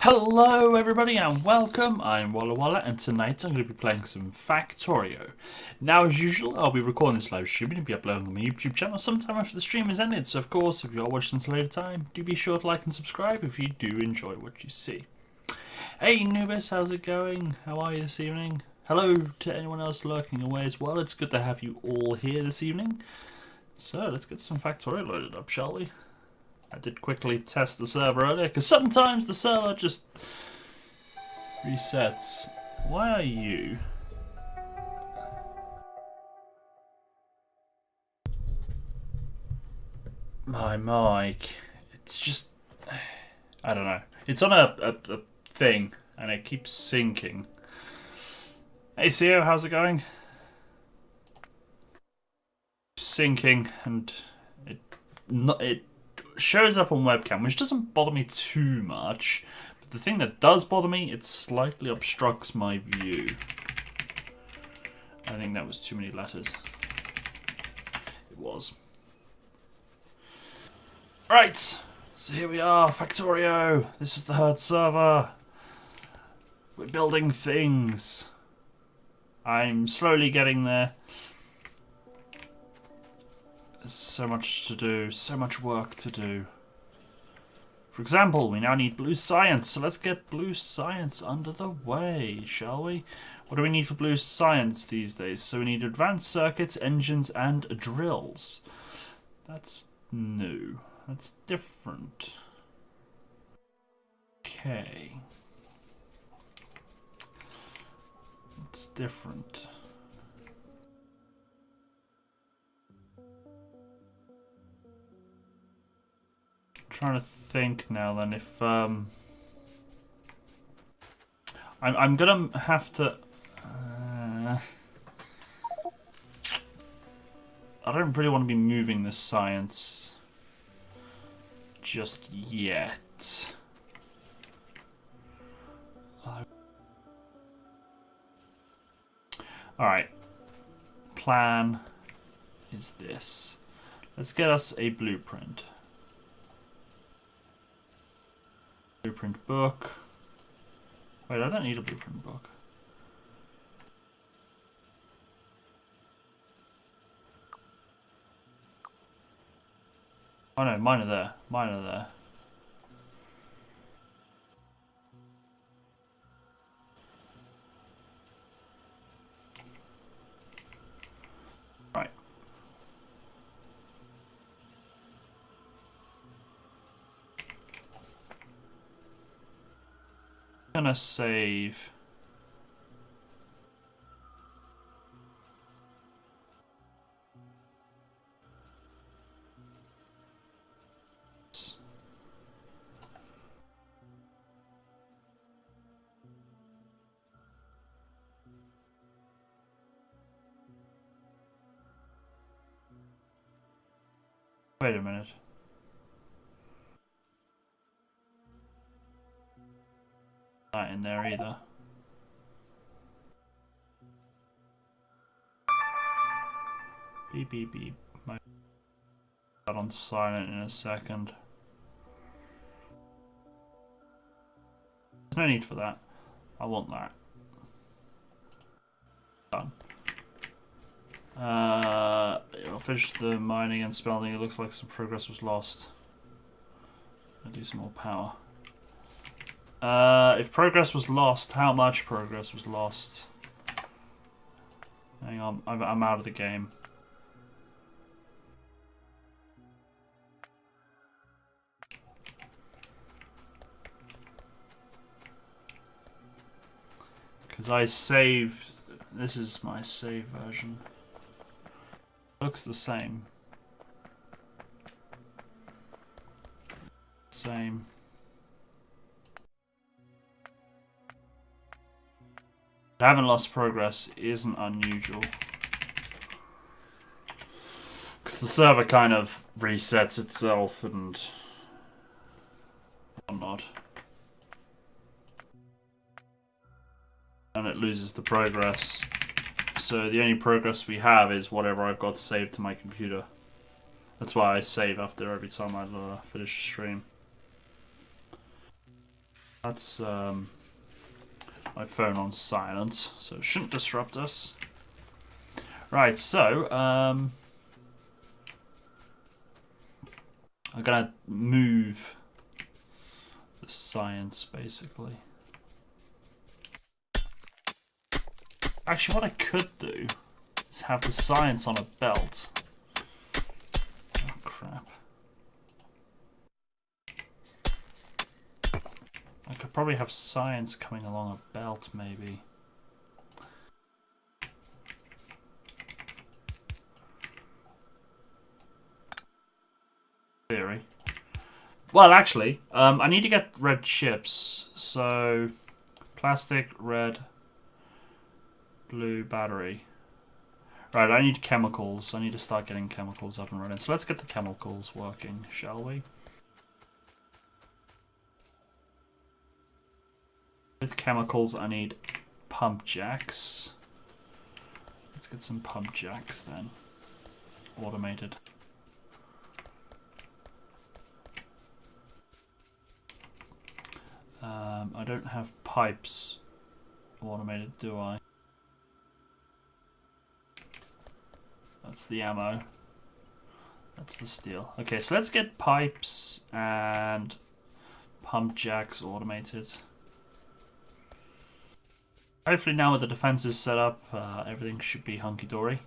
Hello everybody and welcome, I'm Walla and tonight I'm going to be playing some Factorio. Now as usual I'll be recording this live stream and be uploading on my YouTube channel sometime after the stream is ended, so of course if you are watching until a later time, do be sure to like and subscribe if you do enjoy what you see. Hey Nubis, how's it going? How are you this evening? Hello to anyone else lurking away as well, it's good to have you all here this evening. So let's get some Factorio loaded up, shall we? I did quickly test the server earlier, because sometimes the server just resets. Why are you? My mic. It's just... I don't know. It's on a thing, and it keeps syncing. Hey CEO, how's it going? Syncing, and it shows up on webcam, which doesn't bother me too much. But the thing that does bother me, it slightly obstructs my view. I think that was too many letters. It was. Right, so here we are, Factorio. This is the herd server. We're building things. I'm slowly getting there. There's so much to do, so much work to do. For example, we now need blue science, so let's get blue science under the way, shall we? What do we need for blue science these days? So we need advanced circuits, engines, and drills. That's new. That's different. Okay. It's different. Trying to think now then if I'm gonna have to I don't really want to be moving this science just yet. Alright. Plan is this. Let's get us a blueprint. Blueprint book. Wait, I don't need a blueprint book. Oh no, mine are there. Mine are there. Right. I'm gonna save. Wait a minute. Not in there either. Beep beep beep. Might put that on silent in a second. There's no need for that. I want that. Done. I'll finish the mining and smelting. It looks like some progress was lost. I'll do some more power. If progress was lost, how much progress was lost? Hang on, I'm out of the game. Because I saved... This is my save version. Looks the same. Same. Having lost progress isn't unusual. Because the server kind of resets itself and whatnot. And it loses the progress. So the only progress we have is whatever I've got saved to my computer. That's why I save after every time I finish a stream. That's my phone on silent, so it shouldn't disrupt us. Right, so I'm gonna move the science basically. Actually, what I could do is have the science on a belt. Oh, crap. I could probably have science coming along a belt, maybe. Theory. Well, actually, I need to get red chips. So, plastic, red... blue battery. Right, I need chemicals. I need to start getting chemicals up and running. So let's get the chemicals working, shall we? With chemicals, I need pump jacks. Let's get some pump jacks then. Automated. I don't have pipes automated, do I? That's the ammo. That's the steel. Okay, so let's get pipes and pump jacks automated. Hopefully now with the defenses set up, everything should be hunky-dory.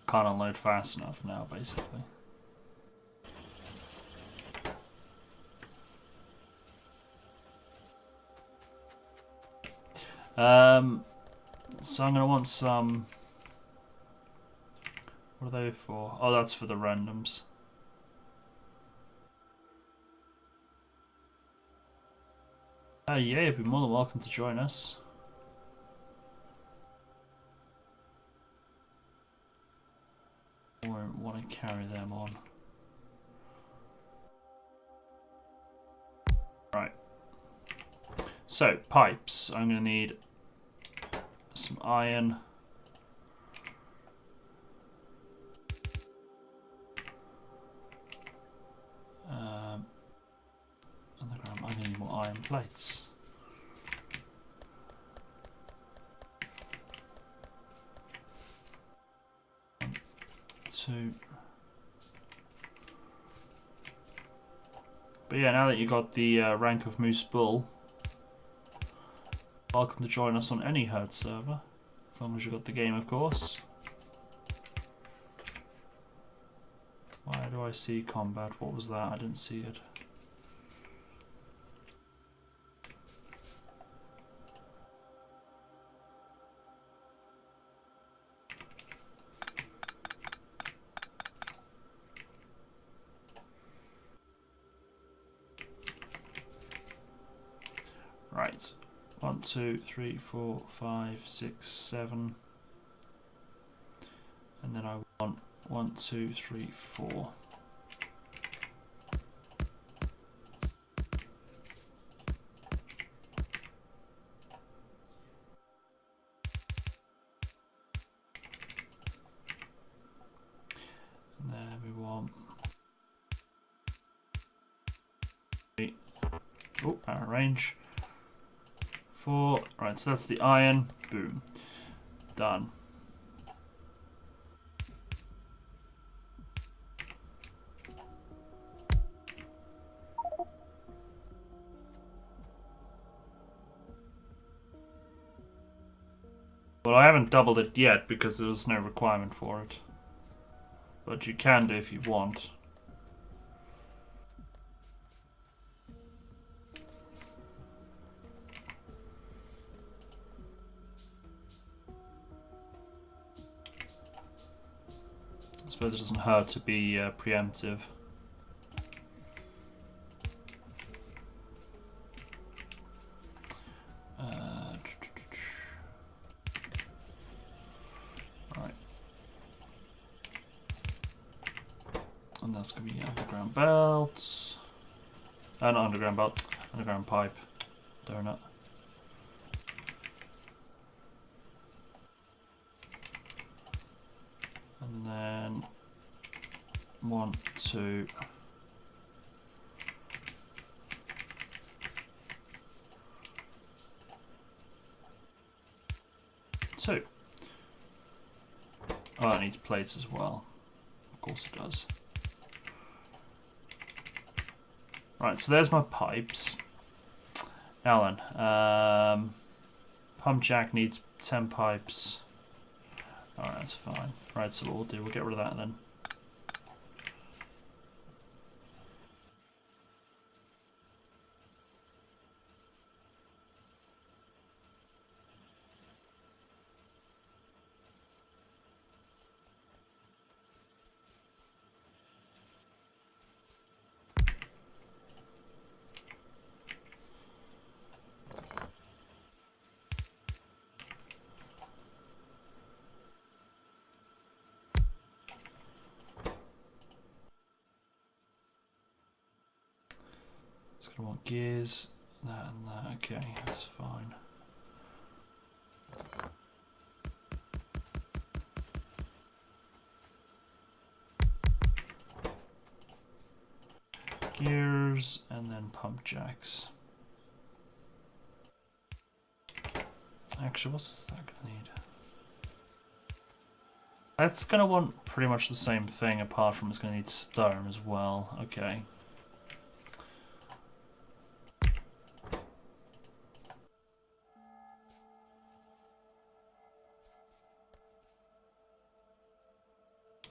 Can't unload fast enough now, basically. So I'm gonna want some. What are they for? Oh, that's for the randoms. Yeah, you'd be more than welcome to join us. Or want to carry them on. Right. So, pipes. I'm going to need some iron. Underground. I'm going to need more iron plates. Two. But yeah, now that you got the rank of Moose Bull, welcome to join us on any herd server, as long as you got the game, of course. Why do I see combat? What was that? I didn't see it. Right, 1, 2, 3, 4, 5, 6, 7, and then I want 1, 2, 3, 4. And there we want. Oh, out of range. 4. Right, so that's the iron. Boom. Done. Well, I haven't doubled it yet because there was no requirement for it. But you can do if you want. I suppose it doesn't hurt to be preemptive. Right. And that's going to be underground belt. Not underground belt, underground pipe. Donut. And then 1, 2. Two. Oh, it needs plates as well. Of course it does. Right, so there's my pipes. Now then, pump jack needs 10 pipes. Alright, that's fine. Right, so what we'll do, we'll get rid of that then. Just gonna want gears, that and that. Okay, that's fine. Gears and then pump jacks. Actually, what's that gonna need? That's gonna want pretty much the same thing, apart from it's gonna need stone as well. Okay.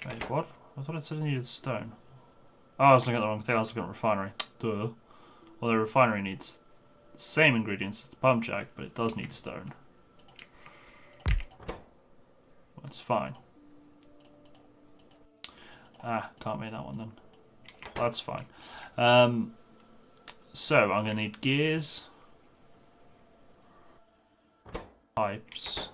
Wait, what? I thought it said it needed stone. Oh, I was looking at the wrong thing. I was looking at refinery. Duh. Well, the refinery needs the same ingredients as the pump jack, but it does need stone. That's fine. Ah, can't make that one then. That's fine. So I'm gonna need gears, pipes,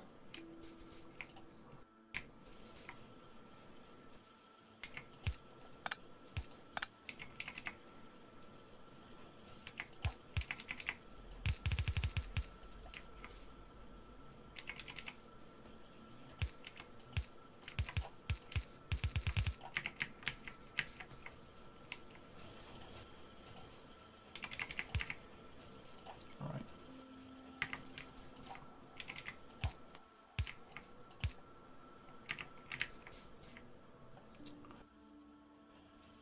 right.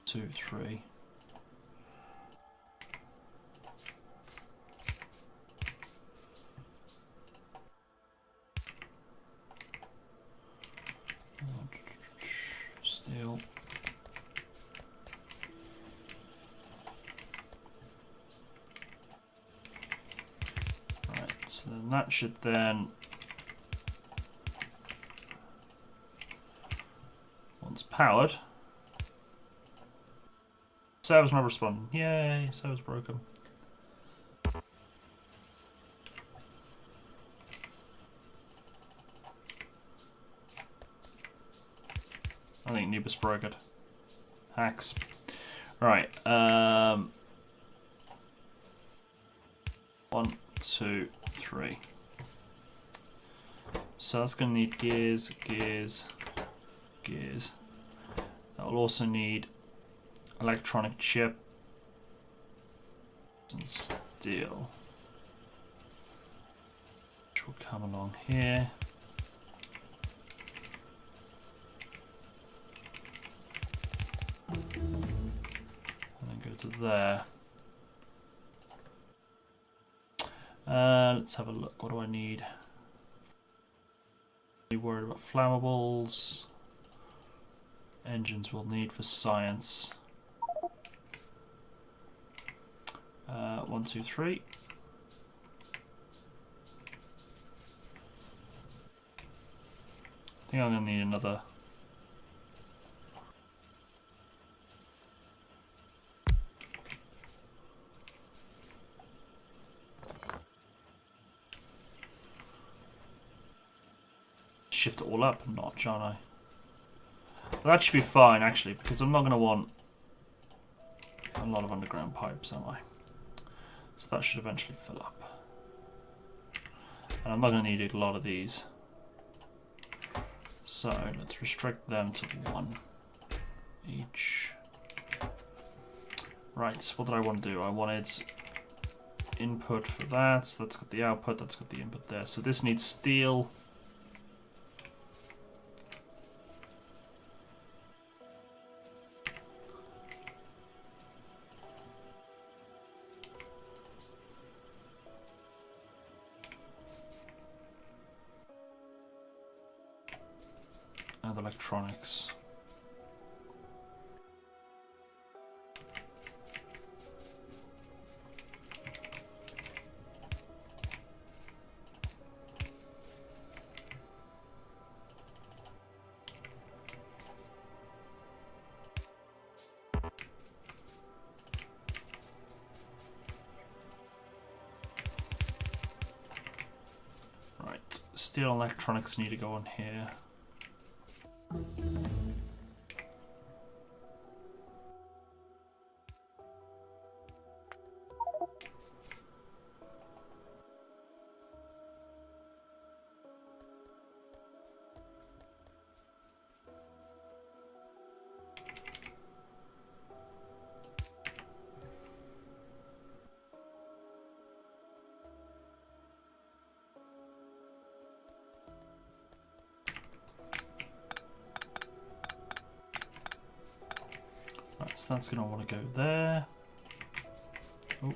2, 3. Steel. Right, so then that should then, once powered, server's not responding. Yay, server's broken. I think Nubis broke it. Hacks. Right. 1, 2, 3. So that's going to need gears, gears, gears. That will also need electronic chip and steel, which will come along here. And then go to there. Let's have a look. What do I need? Are you worried about flammables? Engines we'll need for science. 1, 2, 3. I think I'm going to need another. Shift it all up a notch, aren't I? Well, that should be fine actually, because I'm not going to want a lot of underground pipes, am I? So that should eventually fill up. And I'm not going to need a lot of these. So let's restrict them to 1 each. Right, so what did I want to do? I wanted input for that. So that's got the output, that's got the input there. So this needs steel. electronics. Right, steel and electronics need to go on here. Right, so that's going to want to go there. Oh.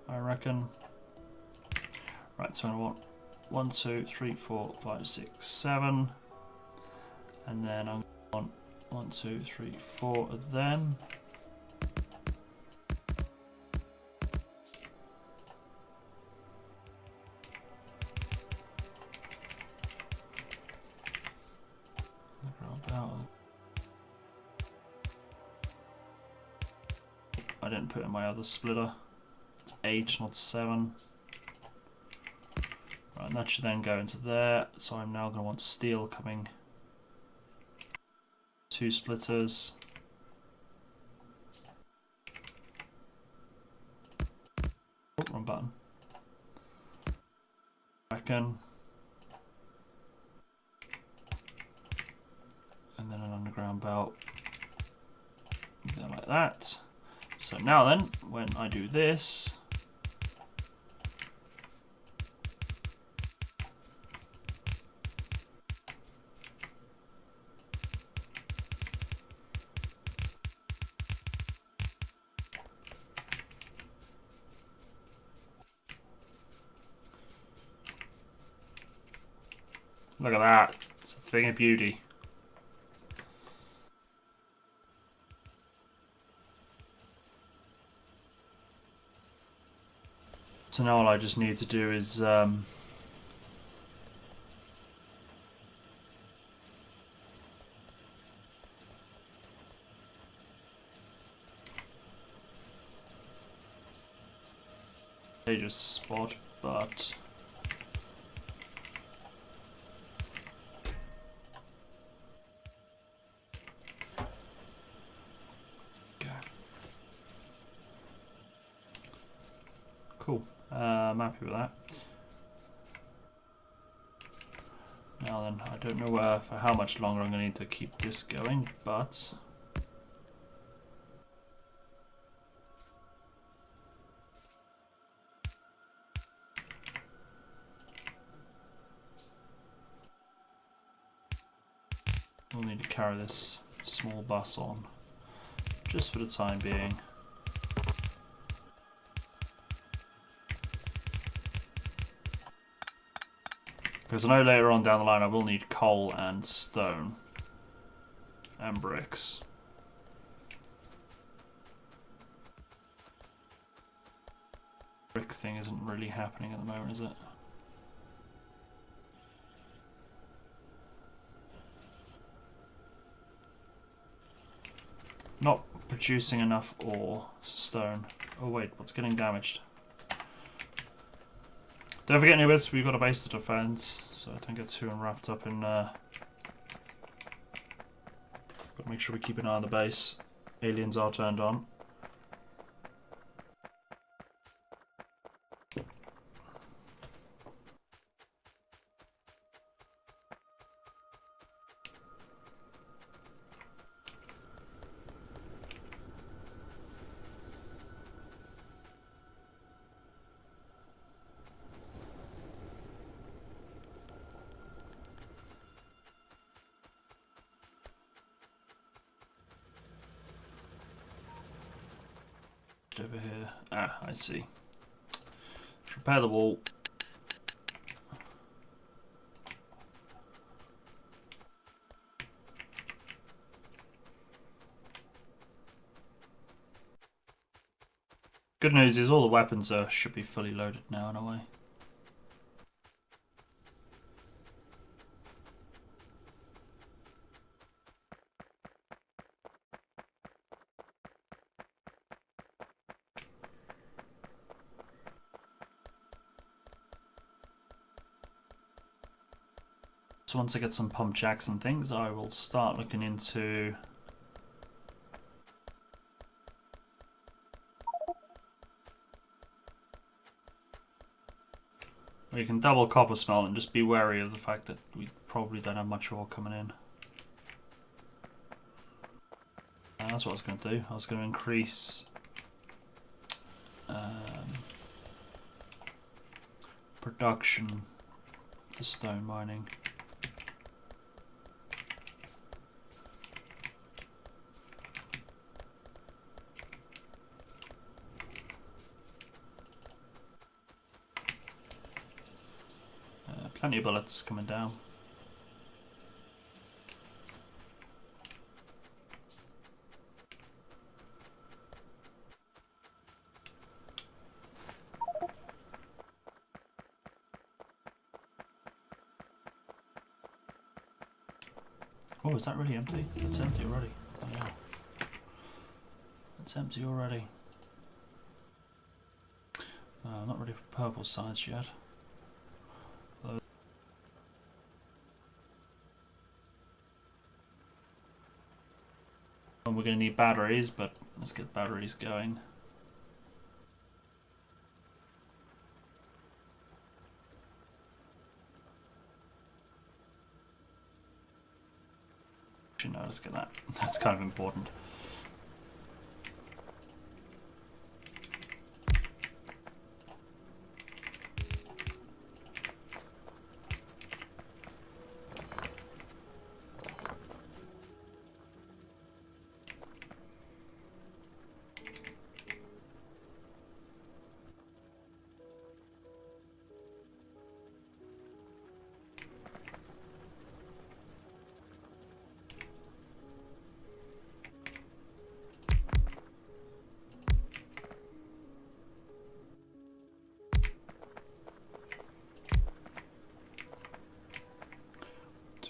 I reckon. Right, so I want 1, 2, 3, 4, 5, 6, 7. And then I'm going to want 1, 2, 3, 4 of them. I didn't put in my other splitter. It's 8, not 7. Right, and that should then go into there. So I'm now going to want steel coming. 2 splitters. Oh, wrong button. Reckon. And then an underground belt. Then like that. So now then, when I do this, look at that, it's a thing of beauty. So now all I just need to do is they just spot, but cool. I'm happy with that. Now then, I don't know for how much longer I'm going to need to keep this going, but we'll need to carry this small bus on just for the time being. Because I know later on down the line I will need coal and stone and bricks. Brick thing isn't really happening at the moment, is it? Not producing enough ore, stone. Oh wait, what's getting damaged? Don't forget, neighbours, we've got a base to defend, so don't get too wrapped up in. Got to make sure we keep an eye on the base. Aliens are turned on. Over here. Ah, I see. Let's repair the wall. Good news is all the weapons should be fully loaded now in a way. So once I get some pump jacks and things, I will start looking into we can double copper smelt and just be wary of the fact that we probably don't have much ore coming in. And that's what I was going to do. I was going to increase production for stone mining. Plenty of bullets coming down. Oh, is that really empty? It's empty already. Oh, yeah. It's empty already. Not ready for purple sides yet. And we're going to need batteries, but let's get batteries going. Actually, no, let's get that. That's kind of important.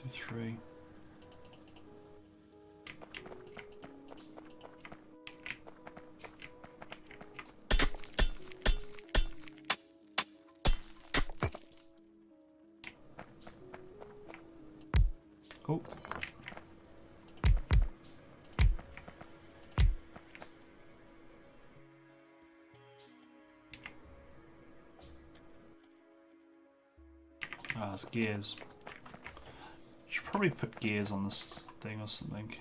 Three. Oh. Ah, it's gears. Should probably put gears on this thing or something.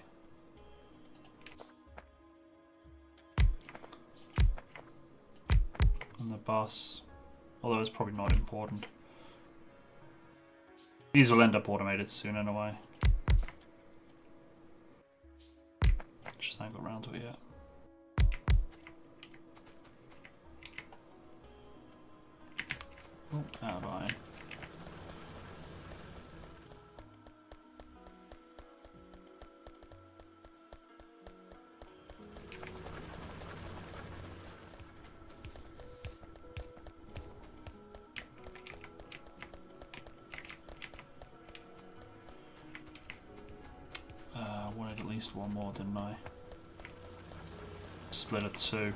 On the bus. Although it's probably not important. These will end up automated soon anyway. Just haven't got around to it yet. Oh, out of iron. Wanted at least one more, didn't I? Split it two.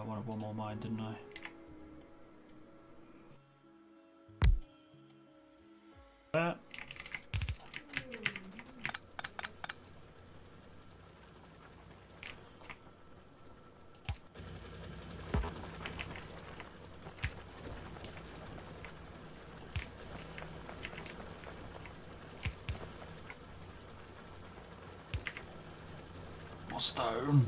Wanted one more mine, didn't I? That. More stone.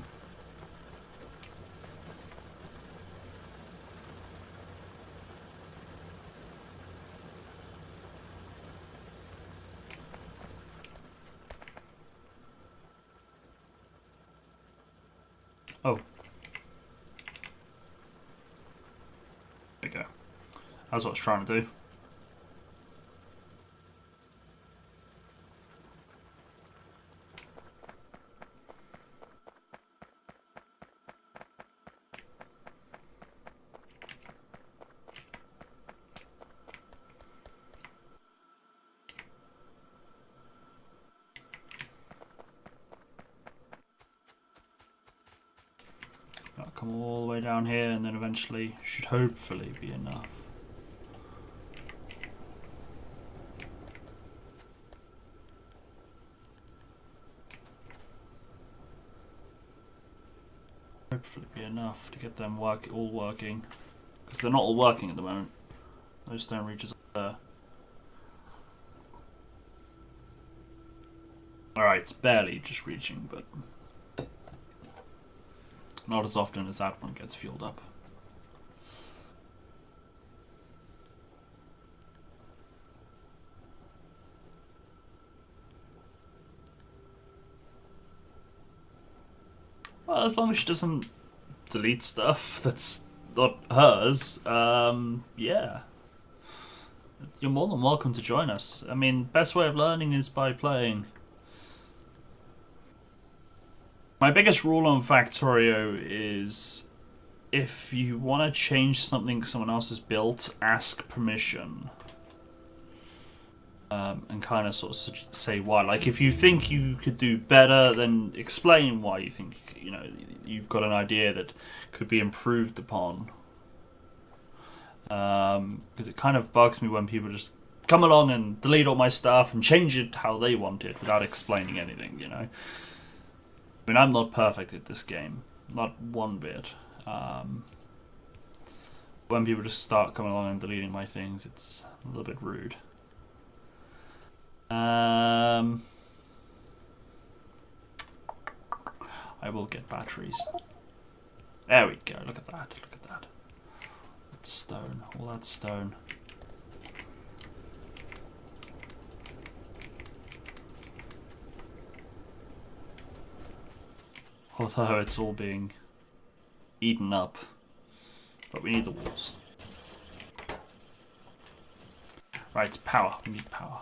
Oh. There we go. That's what I was trying to do. That'll come all the way down here and then eventually should hopefully be enough. Hopefully be enough to get them all working. Because they're not all working at the moment. Those stone reaches up there. Alright, it's barely just reaching, but not as often as that one gets fueled up. Well, as long as she doesn't delete stuff that's not hers, yeah. You're more than welcome to join us. I mean, best way of learning is by playing. My biggest rule on Factorio is if you want to change something someone else has built, ask permission. And kind of sort of say why. Like, if you think you could do better, then explain why you think, you know, you've got an idea that could be improved upon. Because it kind of bugs me when people just come along and delete all my stuff and change it how they want it without explaining anything, you know. I mean, I'm not perfect at this game, not one bit. When people just start coming along and deleting my things, it's a little bit rude. I will get batteries. There we go, look at that, look at that. That's stone, all that stone. Although it's all being eaten up. But we need the walls. Right, power, we need power.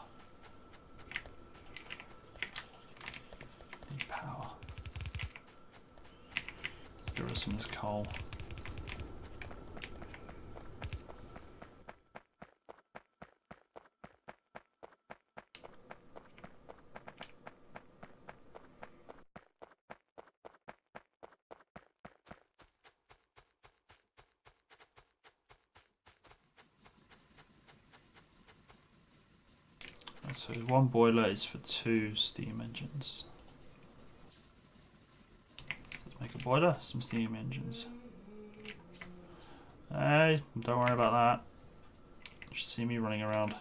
Power. Let's get rid of some of this coal. Right, so one boiler is for 2 steam engines. Make a boiler, some steam engines. Hey, don't worry about that. Just see me running around.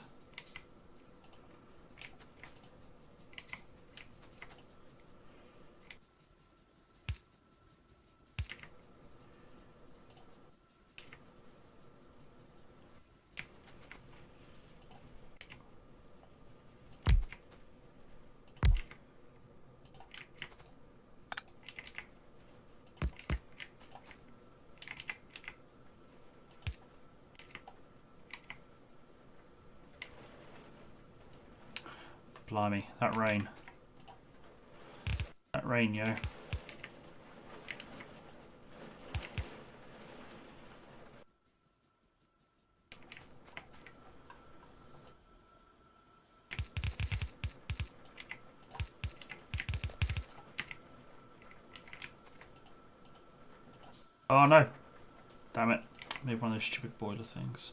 Blimey, that rain. That rain, yo. Oh no! Damn it. Made one of those stupid boiler things.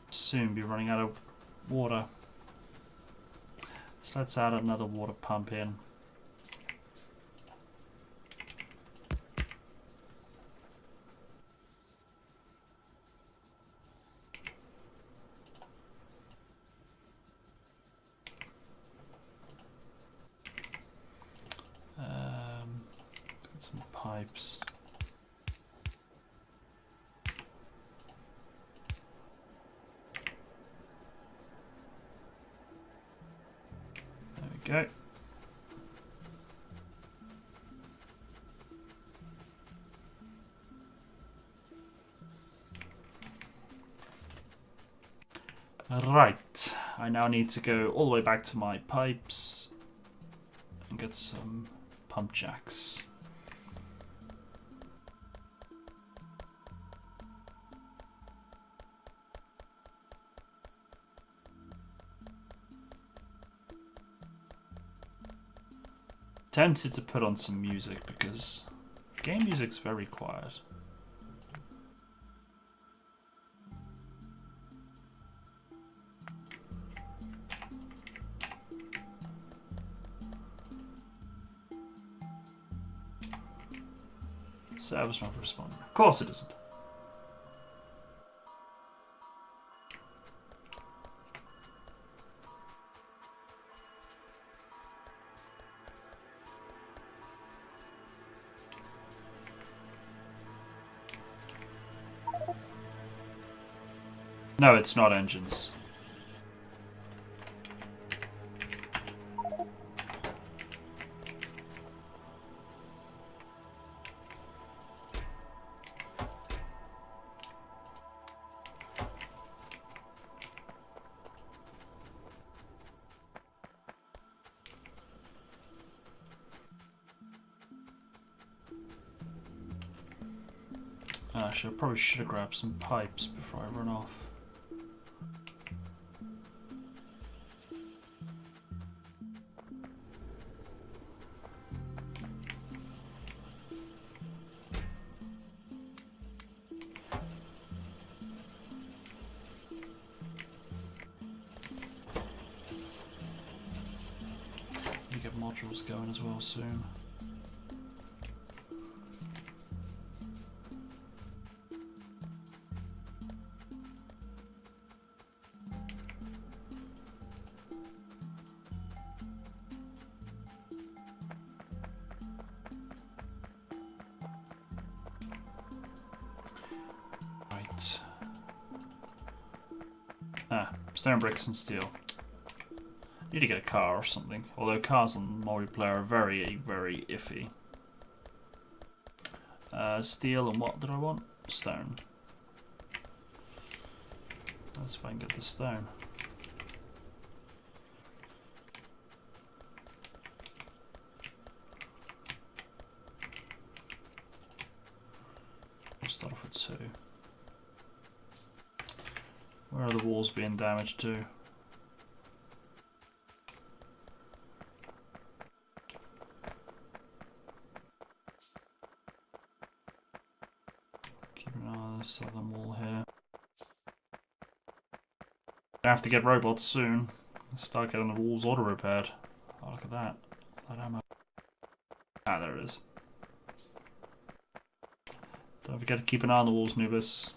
Soon be running out of water. So let's add another water pump in. Get some pipes. There we go. Right, I now need to go all the way back to my pipes and get some pump jacks. Tempted to put on some music because game music's very quiet. Service not responding. Of course it isn't. No, it's not engines. Actually, I probably should have grabbed some pipes before I run off. We get modules going as well soon. Stone, bricks and steel. Need to get a car or something. Although cars on multiplayer are very, very iffy. Steel and what did I want? Stone. Let's see if I can get the stone. We'll start off with 2. Where are the walls being damaged to? Keep an eye on the southern wall here. I have to get robots soon. Start getting the walls auto repaired. Oh, look at that. Ah, there it is. Don't forget to keep an eye on the walls, Nubis.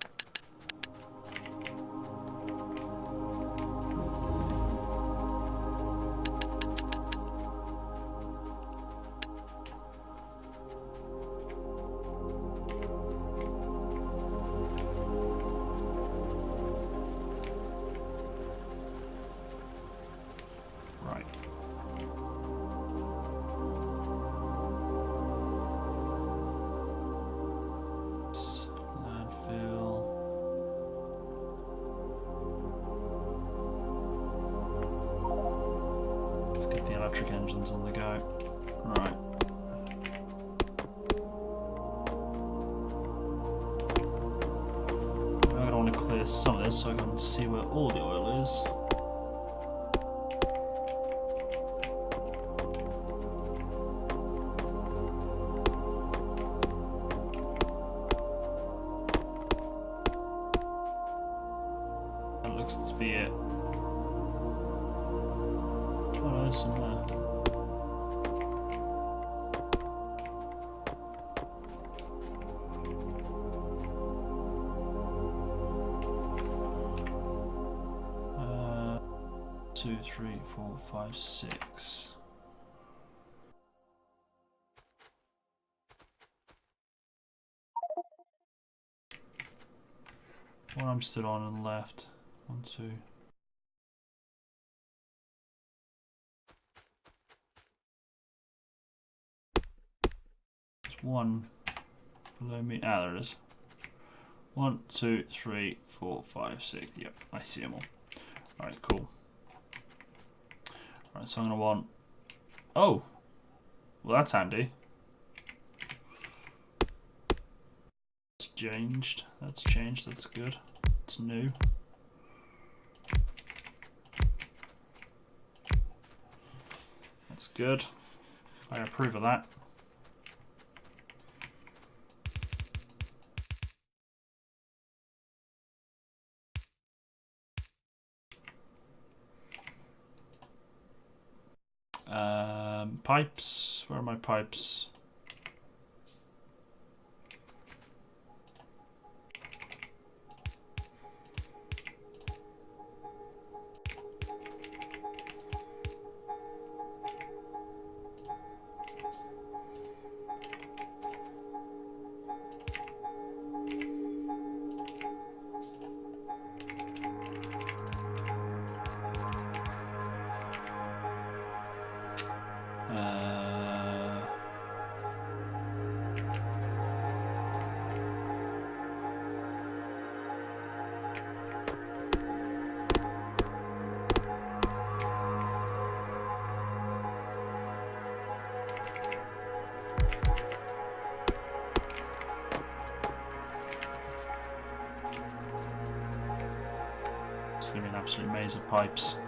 Engines on the go. Right. I'm going to want to clear some of this so I can see where all the oil is. That looks to be it. Oh, no, there's some there. Two, 3, 4, 5, 6. One I'm stood on the left. 1, 2. There's one below me. Ah, there it is. 1, 2, 3, 4, 5, 6. Yep, I see them all. Alright, cool. Alright, so I'm going to want... Oh! Well, that's handy. It's changed. That's changed. That's good. It's new. That's good. I approve of that. Pipes. Where are my pipes? It's going to be an absolute maze of pipes.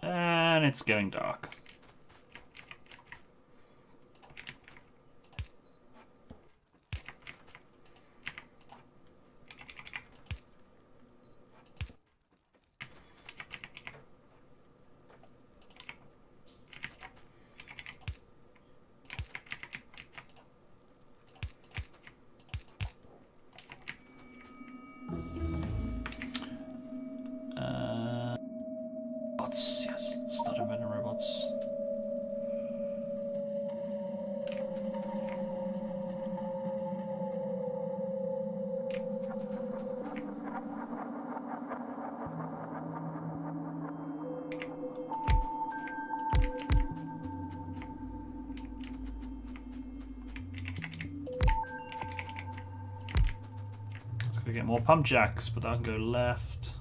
And it's getting dark. Robots, yes, let's start inventing robots. Let's go get more pump jacks, but that can go left.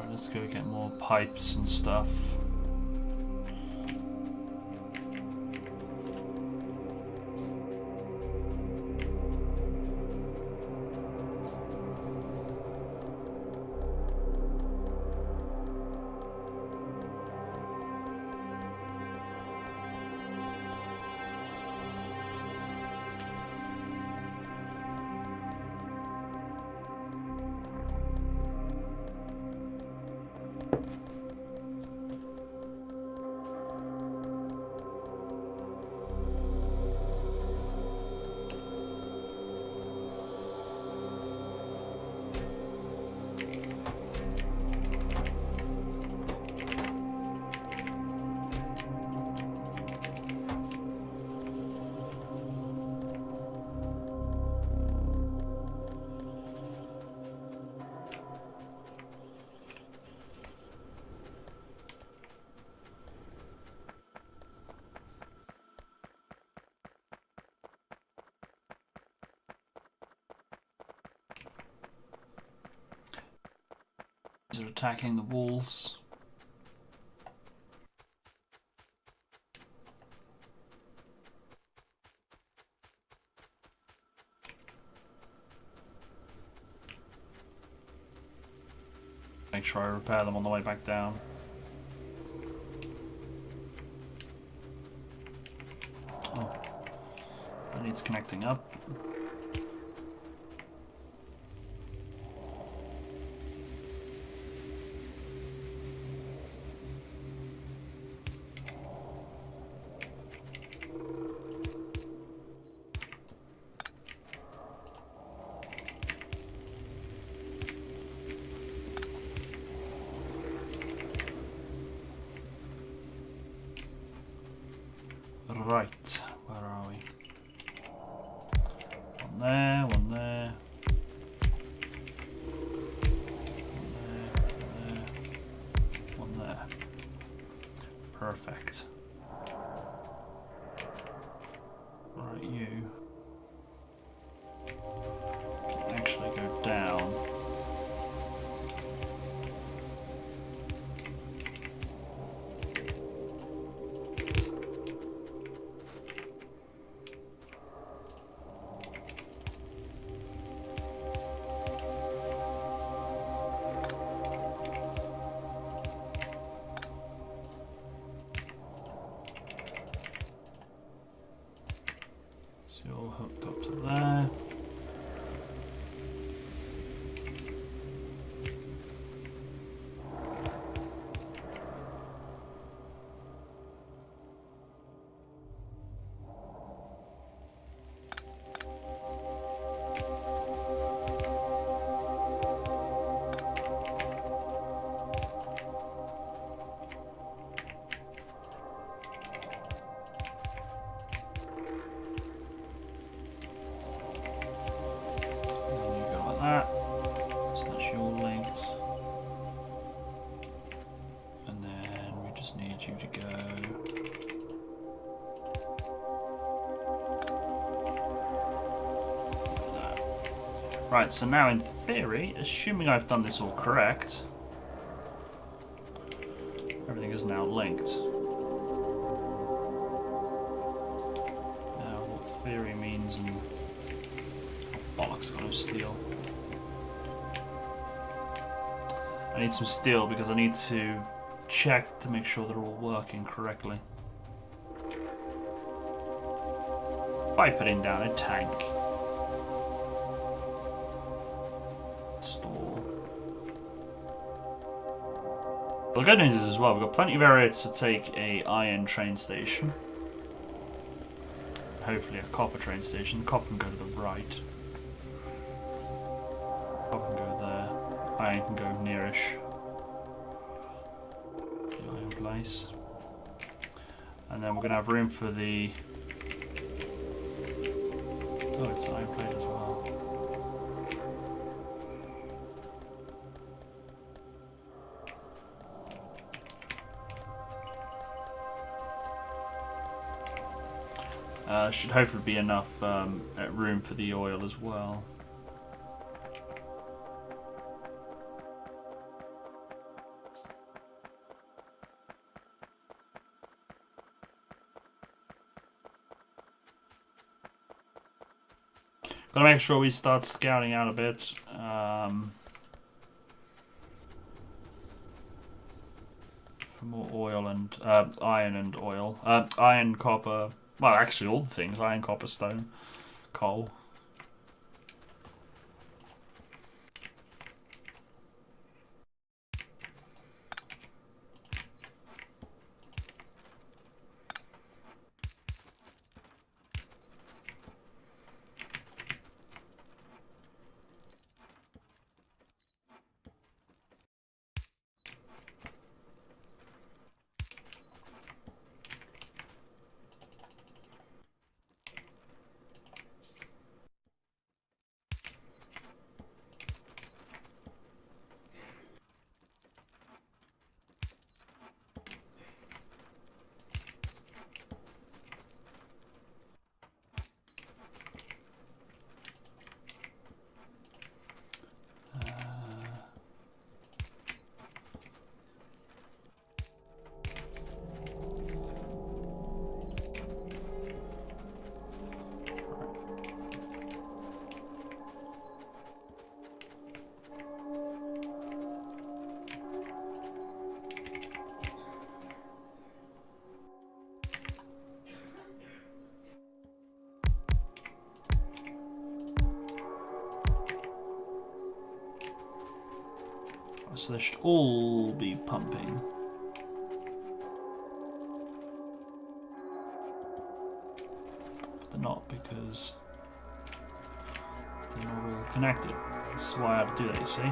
Let's go get more pipes and stuff. They're attacking the walls. Make sure I repair them on the way back down. Oh, that needs connecting up. Right, where are we? One there, one there. One there. Perfect. Right, you can actually go down. So you're all hooked up to there. You to go. No. Right, so now in theory, assuming I've done this all correct, everything is now linked. Now what theory means and bollocks, got no steel. I need some steel because I need to check to make sure they're all working correctly by putting down a tank. Store. Well, the good news is as well, we've got plenty of area to take a iron train station. Hopefully a copper train station. Copper can go to the right. Copper can go there. Iron can go nearish. Place. And then we're going to have room for the... Oh, it's iron plate as well. Should hopefully be enough room for the oil as well. Gotta make sure we start scouting out a bit. For more oil and iron and oil. Iron, copper. Well, actually, all the things: iron, copper, stone, coal. So they should all be pumping. But they're not, because they're not all connected. This is why I had to do that, you see.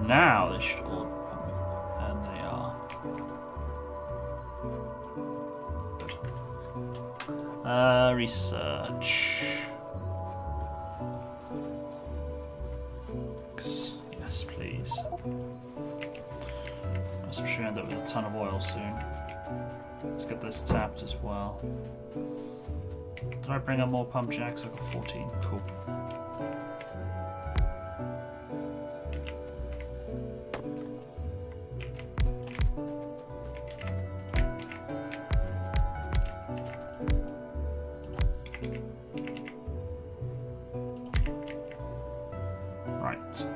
Now they should all be pumping, and they are. Research. Yes, please. I should end up with a ton of oil soon. Let's get this tapped as well. Did I bring up more pump jacks? I got 14. Cool. Right.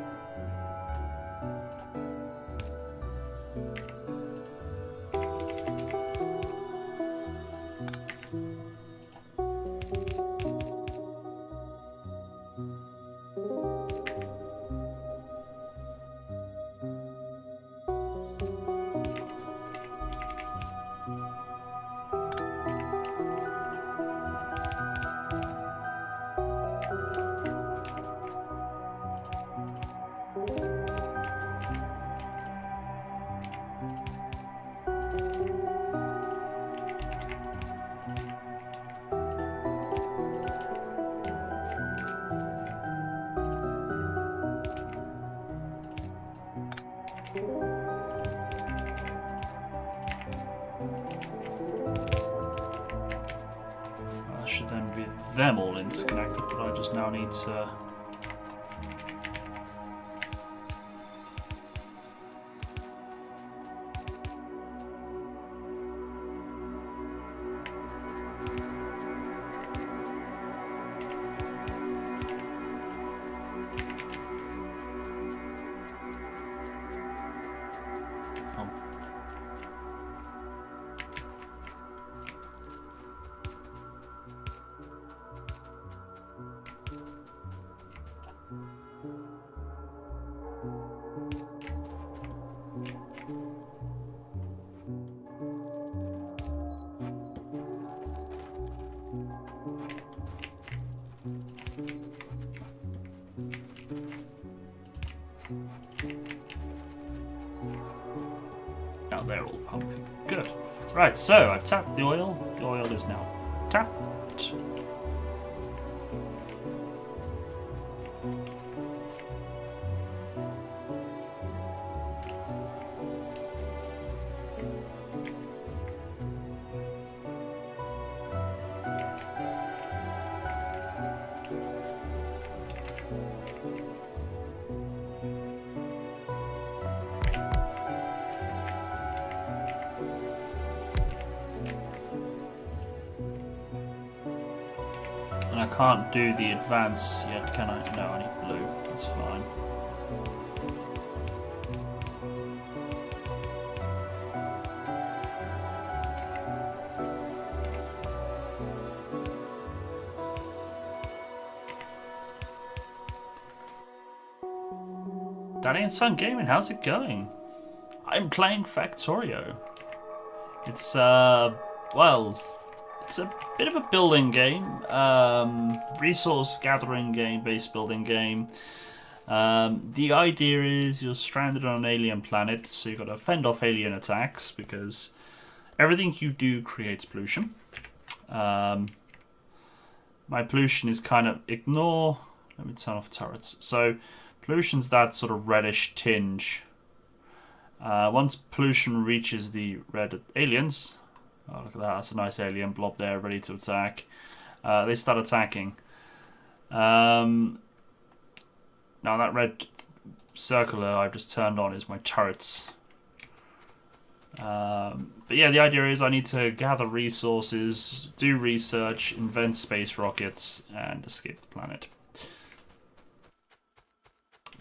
Should then be them all interconnected, but I just now need to now they're all pumping. Good. Right, so I've tapped the oil. The oil is now tapped. And I can't do the advance yet, can I? No, I need blue. That's fine. Danny and Son Gaming, how's it going? I'm playing Factorio. It's, well, it's a bit of a building game, resource gathering game, base building game. The idea is you're stranded on an alien planet, so you've got to fend off alien attacks because everything you do creates pollution. My pollution is kind of ignore. Let me turn off turrets. So pollution's that sort of reddish tinge. Once pollution reaches the red aliens, Oh, look at that. That's a nice alien blob there, ready to attack. They start attacking. Now that red circular I've just turned on is my turrets. But yeah, the idea is I need to gather resources, do research, invent space rockets, and escape the planet.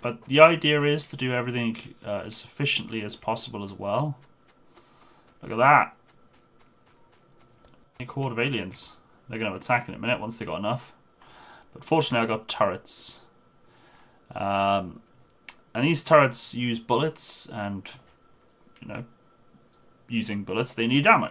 But the idea is to do everything as efficiently as possible as well. Look at that. A horde of aliens. They're going to attack in a minute once they got enough. But fortunately I got turrets. And these turrets use bullets, and, you know, using bullets they need ammo.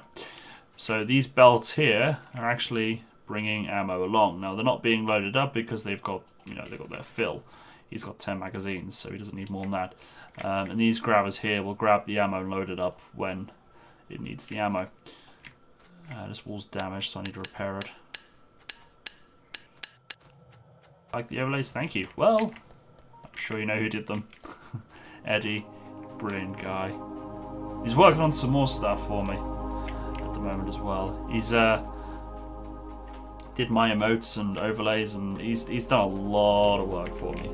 So these belts here are actually bringing ammo along. Now they're not being loaded up because they've got, you know, they've got their fill. He's got 10 magazines, so he doesn't need more than that. And these grabbers here will grab the ammo and load it up when it needs the ammo. This wall's damaged, so I need to repair it. Like the overlays, thank you. Well, I'm sure you know who did them. Eddie, brilliant guy. He's working on some more stuff for me at the moment as well. He's did my emotes and overlays, and he's done a lot of work for me.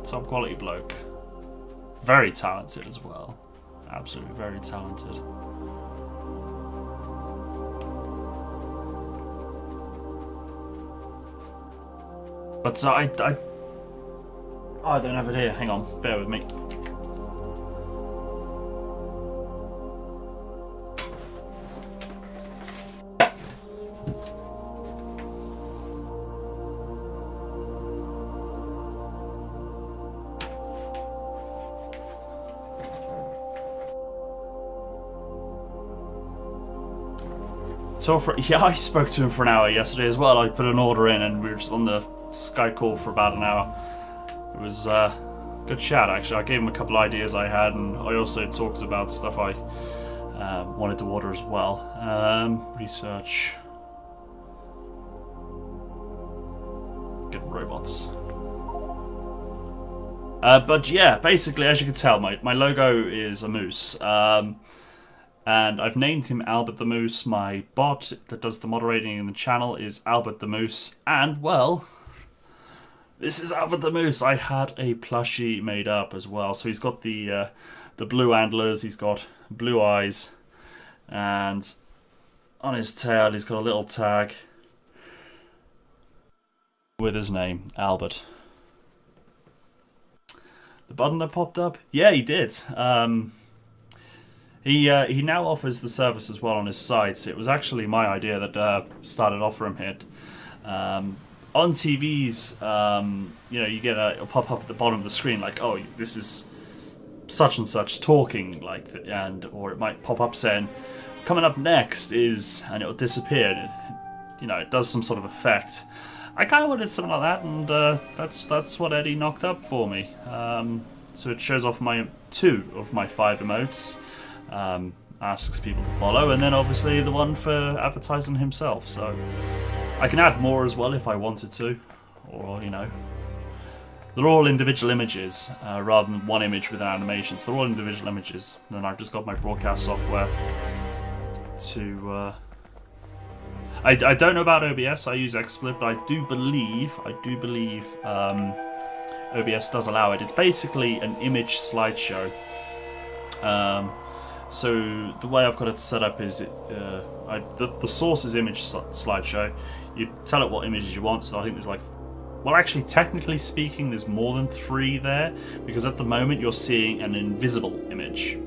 Top quality bloke. Very talented as well. Absolutely very talented. But I don't have it here. Hang on, bear with me. So yeah, I spoke to him for an hour yesterday as well. I put an order in and we were just on the Skype call for about an hour. It was good chat actually. I gave him a couple of ideas I had, and I also talked about stuff I wanted to order as well. Research. Good robots. But yeah, basically, as you can tell, my logo is a moose. And I've named him Albert the Moose. My bot that does the moderating in the channel is Albert the Moose. And, well, this is Albert the Moose. I had a plushie made up as well. So he's got the blue antlers, he's got blue eyes, and on his tail he's got a little tag with his name, Albert. The button that popped up? Yeah, he did. He now offers the service as well on his site. It was actually my idea that started offering it. On TVs, you know, you get a pop-up at the bottom of the screen like, oh, this is such and such talking, like, or it might pop up saying, coming up next is, and it'll disappear. You know, it does some sort of effect. I kind of wanted something like that, and that's what Eddie knocked up for me. So it shows off my 2 of my 5 emotes. Asks people to follow, and then obviously the one for advertising himself. So I can add more as well if I wanted to, or, you know, they're all individual images rather than one image with an animation. So they're all individual images. And then I've just got my broadcast software to. I don't know about OBS. I use XSplit, but I do believe OBS does allow it. It's basically an image slideshow. So the way I've got it set up is the source is image slideshow. You tell it what images you want. So I think there's like, well, actually, technically speaking, there's more than 3 there, because at the moment you're seeing an invisible image.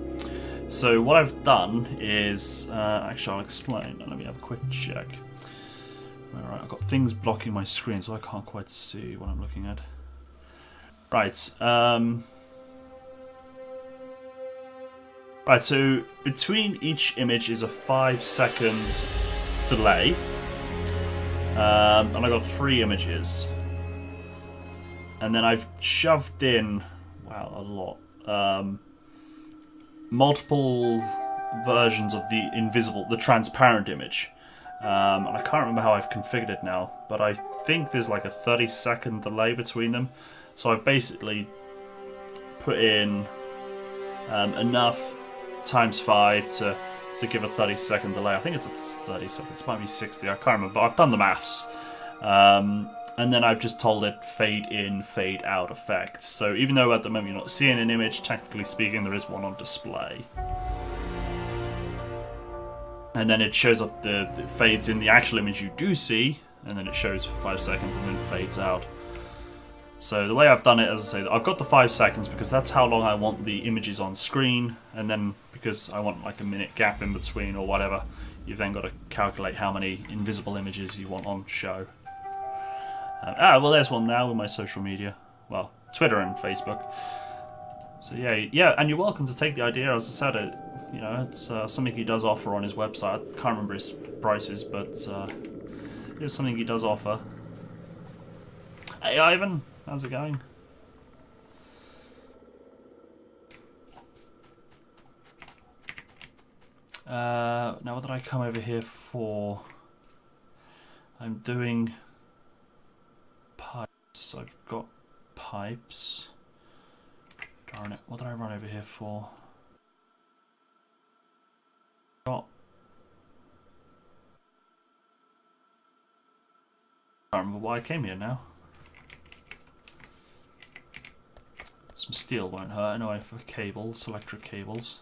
So what I've done is, actually I'll explain. Let me have a quick check. Alright, I've got things blocking my screen, so I can't quite see what I'm looking at. Right. Right, so between each image is a 5-second delay, and I got 3 images, and then I've shoved in, wow, a lot, multiple versions of the transparent image, and I can't remember how I've configured it now, but I think there's like a 30-second delay between them, so I've basically put in enough times 5 to give a 30-second delay. I think it's 30 seconds. It might be 60. I can't remember. But I've done the maths. And then I've just told it fade in, fade out effect. So even though at the moment you're not seeing an image, technically speaking, there is one on display. And then it shows up it fades in the actual image you do see, and then it shows for 5 seconds and then fades out. So the way I've done it, as I say, I've got the 5 seconds because that's how long I want the images on screen, and then because I want like a minute gap in between or whatever, you've then got to calculate how many invisible images you want on show. Well, there's one now with my social media. Well, Twitter and Facebook. So yeah, and you're welcome to take the idea. As I said, you know, it's something he does offer on his website. I can't remember his prices, but it is something he does offer. Hey, Ivan, how's it going? Now, what did I come over here for? I'm doing pipes. I've got pipes. Darn it, what did I run over here for? Got. I can't remember why I came here now. Some steel won't hurt anyway for cables, electric cables.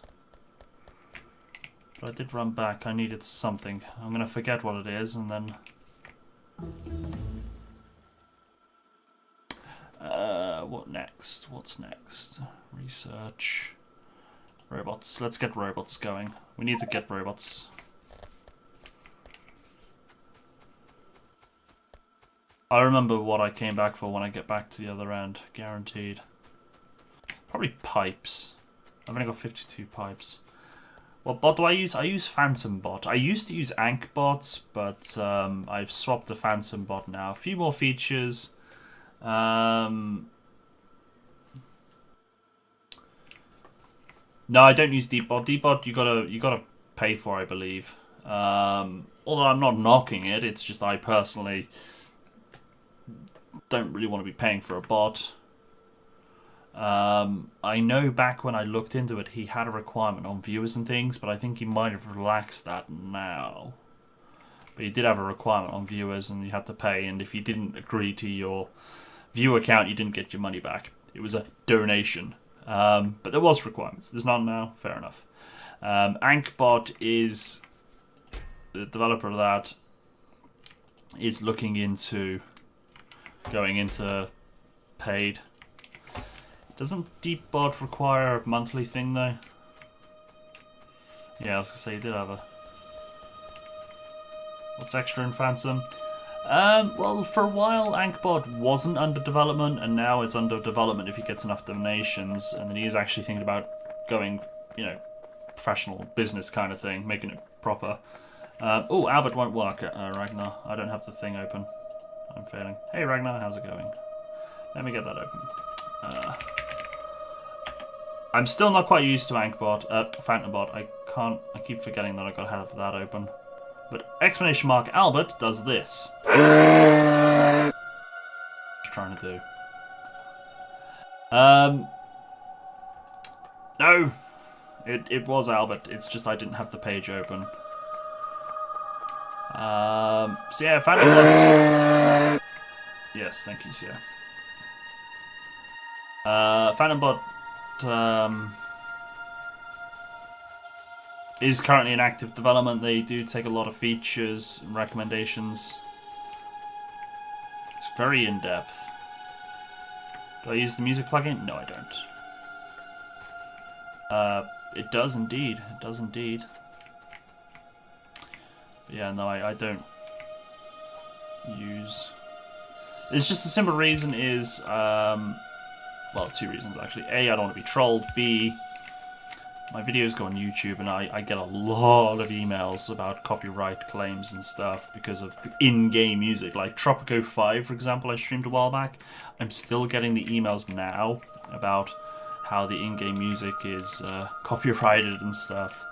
But I did run back, I needed something. I'm gonna forget what it is and then... what next? What's next? Research. Robots. Let's get robots going. We need to get robots. I remember what I came back for when I get back to the other end. Guaranteed. Probably pipes. I've only got 52 pipes. What bot do I use? I use Phantom bot. I used to use Ank bots, but I've swapped to Phantom bot now. A few more features. No, I don't use Deepbot. Deepbot you gotta pay for, I believe. Although I'm not knocking it, it's just I personally don't really want to be paying for a bot. I know back when I looked into it, he had a requirement on viewers and things, but I think he might have relaxed that now. But he did have a requirement on viewers, and you had to pay, and if you didn't agree to your view account, you didn't get your money back. It was a donation. But there was requirements. There's none now. Fair enough. Ankbot is the developer of that is looking into going into paid. Doesn't Deepbot require a monthly thing though? Yeah, I was gonna say you did have a. What's extra in Phantom? Well, for a while, Ankbot wasn't under development, and now it's under development if he gets enough donations, and then he is actually thinking about going, you know, professional business kind of thing, making it proper. Oh, Albert won't work, Ragnar. I don't have the thing open. I'm failing. Hey, Ragnar, how's it going? Let me get that open. I'm still not quite used to Ankbot, Phantombot. I keep forgetting that I gotta have that open. But exclamation mark Albert does this. Trying to do. No, it was Albert. It's just I didn't have the page open. So yeah, Phantombot's. Yes, thank you, Sierra. Phantombot is currently in active development. They do take a lot of features and recommendations. It's very in-depth. Do I use the music plugin? No, I don't. It does indeed. It does indeed. But yeah, no, I don't use... It's just a simple reason is... well, two reasons actually. A, I don't want to be trolled. B, my videos go on YouTube and I get a lot of emails about copyright claims and stuff because of the in-game music. Like Tropico 5, for example, I streamed a while back. I'm still getting the emails now about how the in-game music is copyrighted and stuff.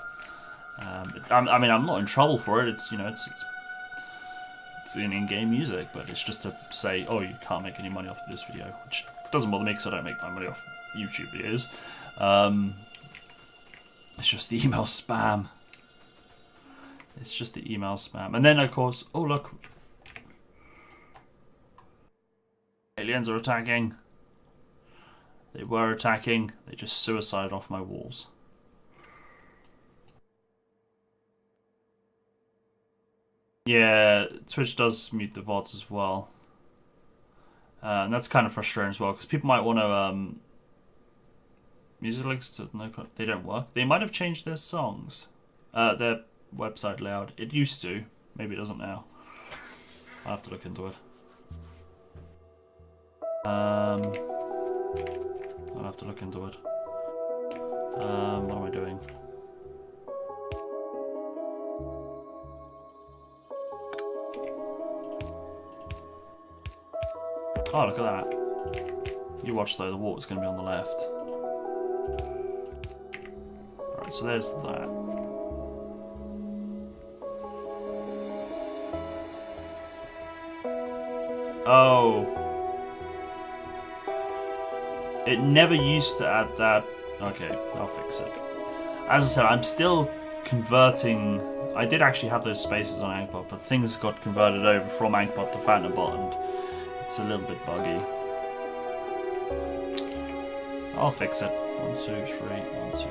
I mean, I'm not in trouble for it. It's, you know, it's in-game music, but it's just to say, oh, you can't make any money off this video, which doesn't bother me because I don't make my money off YouTube videos. It's just the email spam. It's just the email spam. And then, of course, oh look. Aliens are attacking. They were attacking. They just suicided off my walls. Yeah, Twitch does mute the VODs as well. And that's kind of frustrating as well, because people might want to... music links to... No, they don't work. They might have changed their songs. Their website layout. It used to. Maybe it doesn't now. I'll have to look into it. I'll have to look into it. What am I doing? Oh, look at that. You watch though, the water's going to be on the left. Right, so there's that. Oh. It never used to add that. Okay, I'll fix it. As I said, I'm still converting. I did actually have those spaces on Angpop, but things got converted over from Angpop to PhantomBot, and it's a little bit buggy. I'll fix it. 1, 2, 3, 1, 2, 3.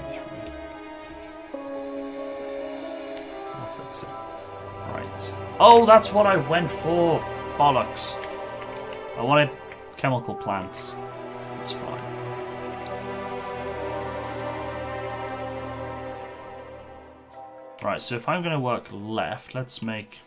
I'll fix it. Right. Oh, that's what I went for! Bollocks. I wanted chemical plants. It's fine. Right, so if I'm going to work left, let's make...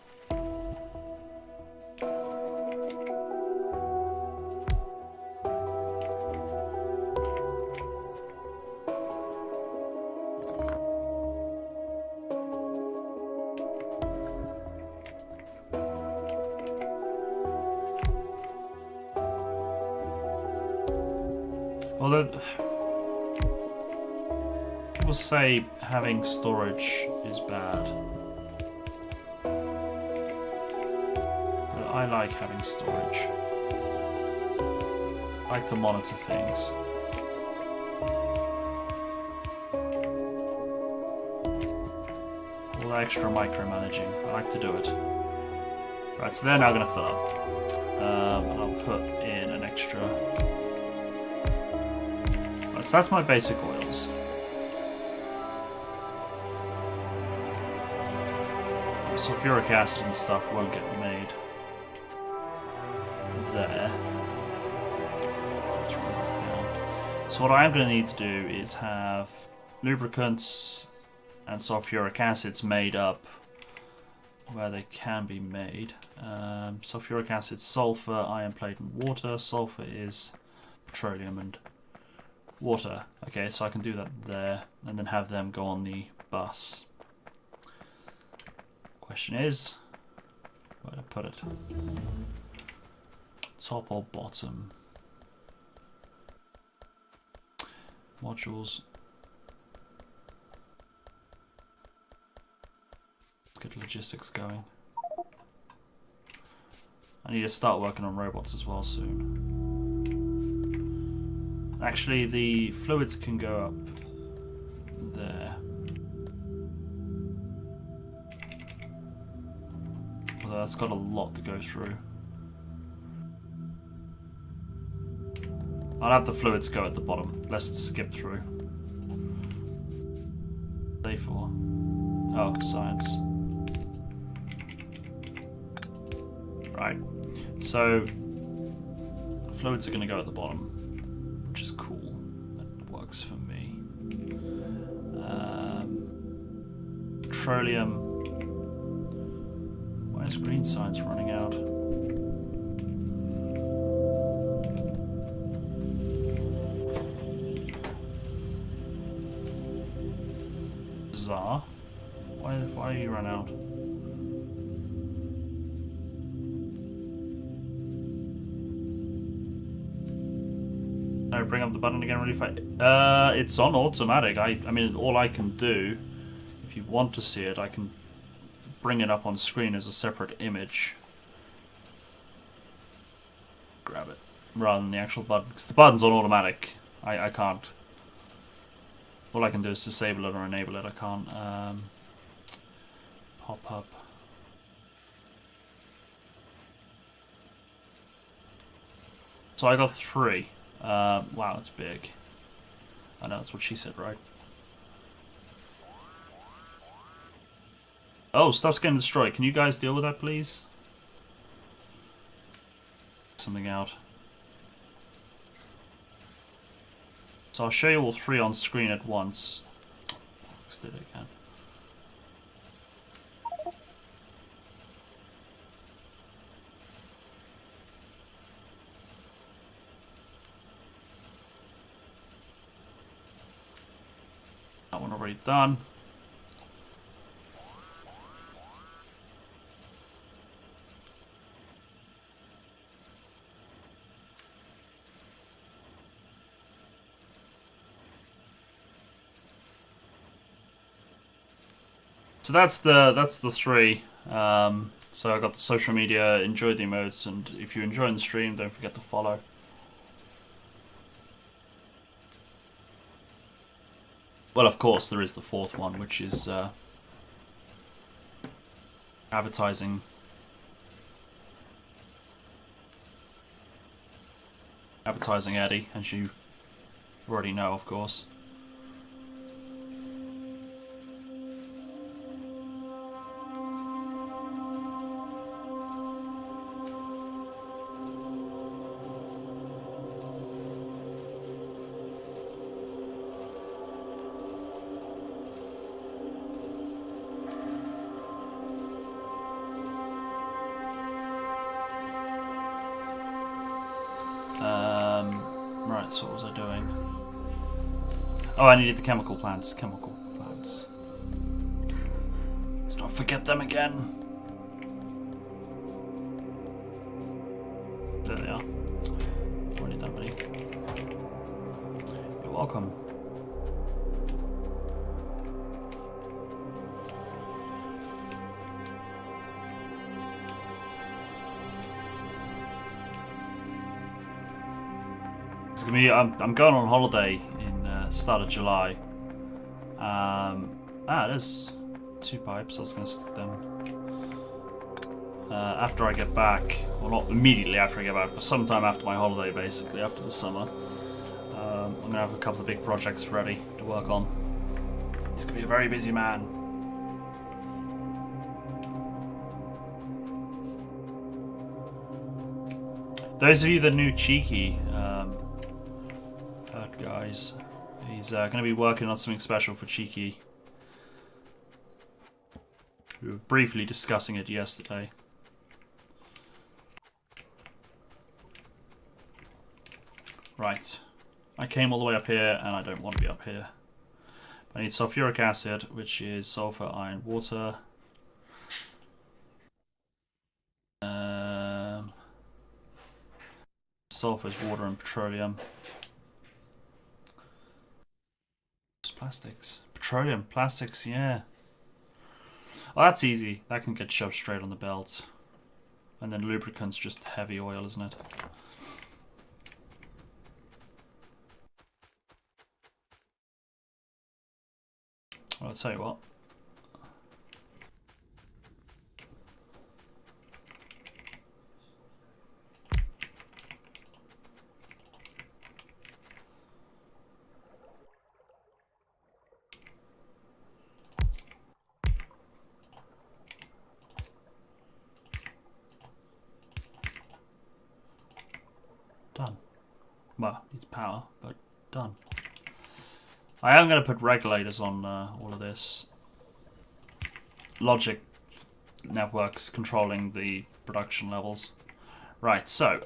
Although, people say having storage is bad, but I like having storage. I like to monitor things. All that extra micromanaging, I like to do it. Right, so they're now going to fill up, and I'll put in an extra. So that's my basic oils. Sulfuric acid and stuff won't get made there. So what I am going to need to do is have lubricants and sulfuric acids made up where they can be made. Sulfuric acid, sulfur, iron plate and water. Sulfur is petroleum and water. Okay, so I can do that there and then have them go on the bus. Question is, where to put it? Top or bottom? Modules. Let's get logistics going. I need to start working on robots as well soon. Actually, the fluids can go up there. Although that's got a lot to go through. I'll have the fluids go at the bottom. Let's skip through. Day 4. Oh, science. Right. So, fluids are going to go at the bottom. Which is cool. That works for me. Petroleum. Why is green science running out? Bizarre. Why do you run out? Bring up the button again really fast. It's on automatic. I mean, all I can do, if you want to see it, I can bring it up on screen as a separate image. Grab it. Rather than the actual button. Because the button's on automatic. I can't All I can do is disable it or enable it. I can't pop up. So I got 3. Wow, that's big. I know, that's what she said, right? Oh, stuff's getting destroyed. Can you guys deal with that, please? Something out. So I'll show you all 3 on screen at once. Did it again. That one already done. So that's the 3. So I got the social media, enjoy the emotes, and if you're enjoying the stream, don't forget to follow. Well, of course, there is the 4th one, which is advertising. Advertising Eddie, as you already know, of course. Right, so what was I doing? Oh, I needed the chemical plants. Chemical plants. Let's not forget them again. There they are. Don't need that many. You're welcome. I'm going on holiday in start of July. There's 2 pipes. I was going to stick them after I get back. Well, not immediately after I get back, but sometime after my holiday, basically after the summer. I'm going to have a couple of big projects ready to work on. He's going to be a very busy man. Those of you that knew Cheeky, guys, he's going to be working on something special for Cheeky. We were briefly discussing it yesterday. Right, I came all the way up here and I don't want to be up here. I need sulfuric acid, which is sulfur, iron, water. Sulfur is water and petroleum. Plastics. Petroleum, plastics, yeah. Oh, that's easy. That can get shoved straight on the belt. And then lubricant's just heavy oil, isn't it? Well, I'll tell you what. Done. Well, it's power, but done. I am going to put regulators on all of this. Logic networks controlling the production levels. Right, so,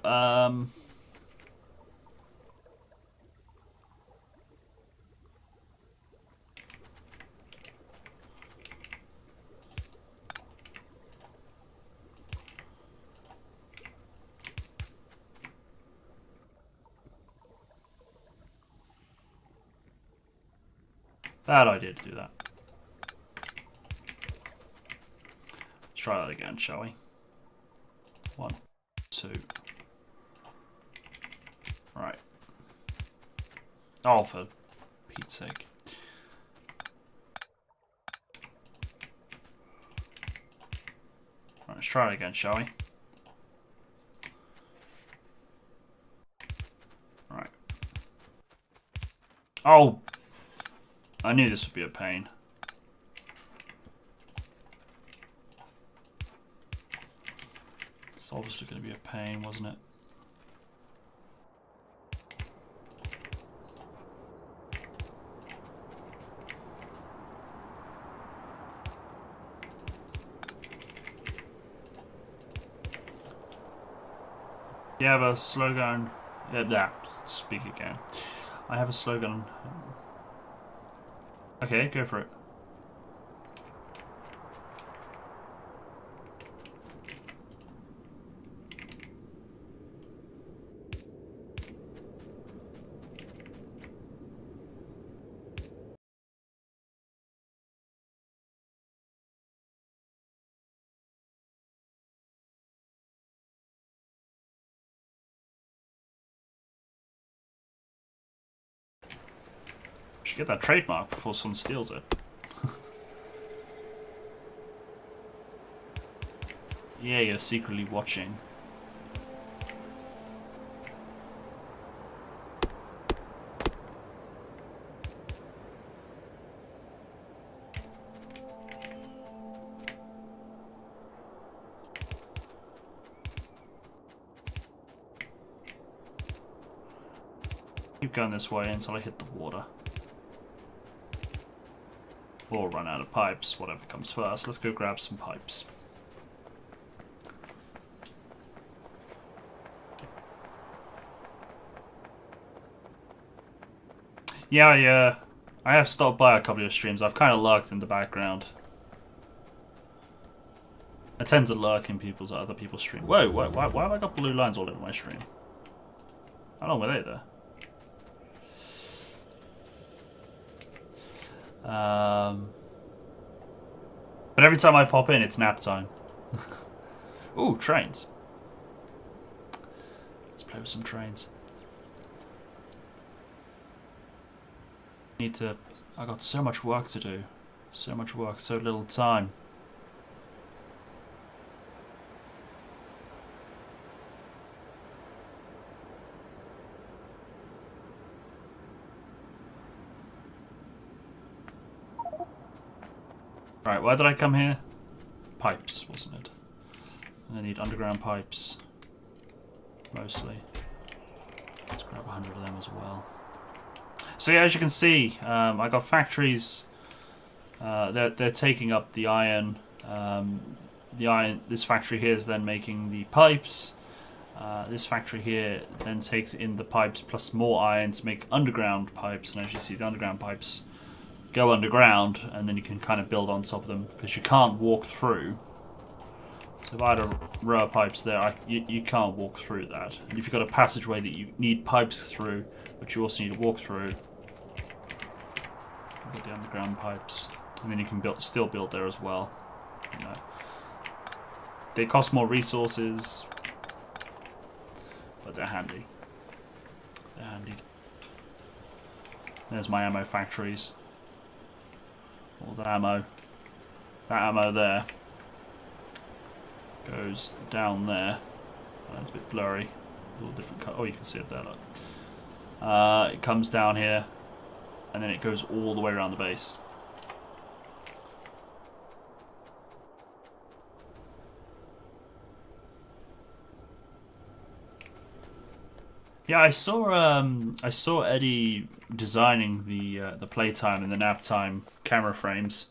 bad idea to do that. Let's try that again, shall we? 1, 2. Right. Oh, for Pete's sake. Let's try it again, shall we? Right. Oh! I knew this would be a pain. It's obviously going to be a pain, wasn't it? You have a slogan. Yeah, speak again. I have a slogan. Okay, go for it. Should get that trademark before someone steals it. Yeah, you're secretly watching. Keep going this way until I hit the water. Or run out of pipes, whatever comes first. Let's go grab some pipes. Yeah, I have stopped by a couple of streams. I've kind of lurked in the background. I tend to lurk in other people's streams. Whoa, why have I got blue lines all over my stream? How long were they there? But every time I pop in, it's nap time. Ooh, trains. Let's play with some trains. I got so much work to do. So much work, so little time. Right, why did I come here? Pipes, wasn't it? And I need underground pipes. Mostly. Let's grab 100 of them as well. So yeah, as you can see, I got factories. They're taking up the iron. This factory here is then making the pipes. This factory here then takes in the pipes plus more iron to make underground pipes. And as you see, the underground pipes go underground, and then you can kind of build on top of them because you can't walk through. So if I had a row of pipes there, you can't walk through that. And if you've got a passageway that you need pipes through, but you also need to walk through, you've got the underground pipes, and then you can still build there as well. You know, they cost more resources, but they're handy. They're handy. There's my ammo factories. All that ammo there goes down there. Oh, it's a bit blurry. A little different color. Oh, you can see it there. Look. It comes down here, and then it goes all the way around the base. Yeah, I saw Eddie designing the playtime and the nap time camera frames.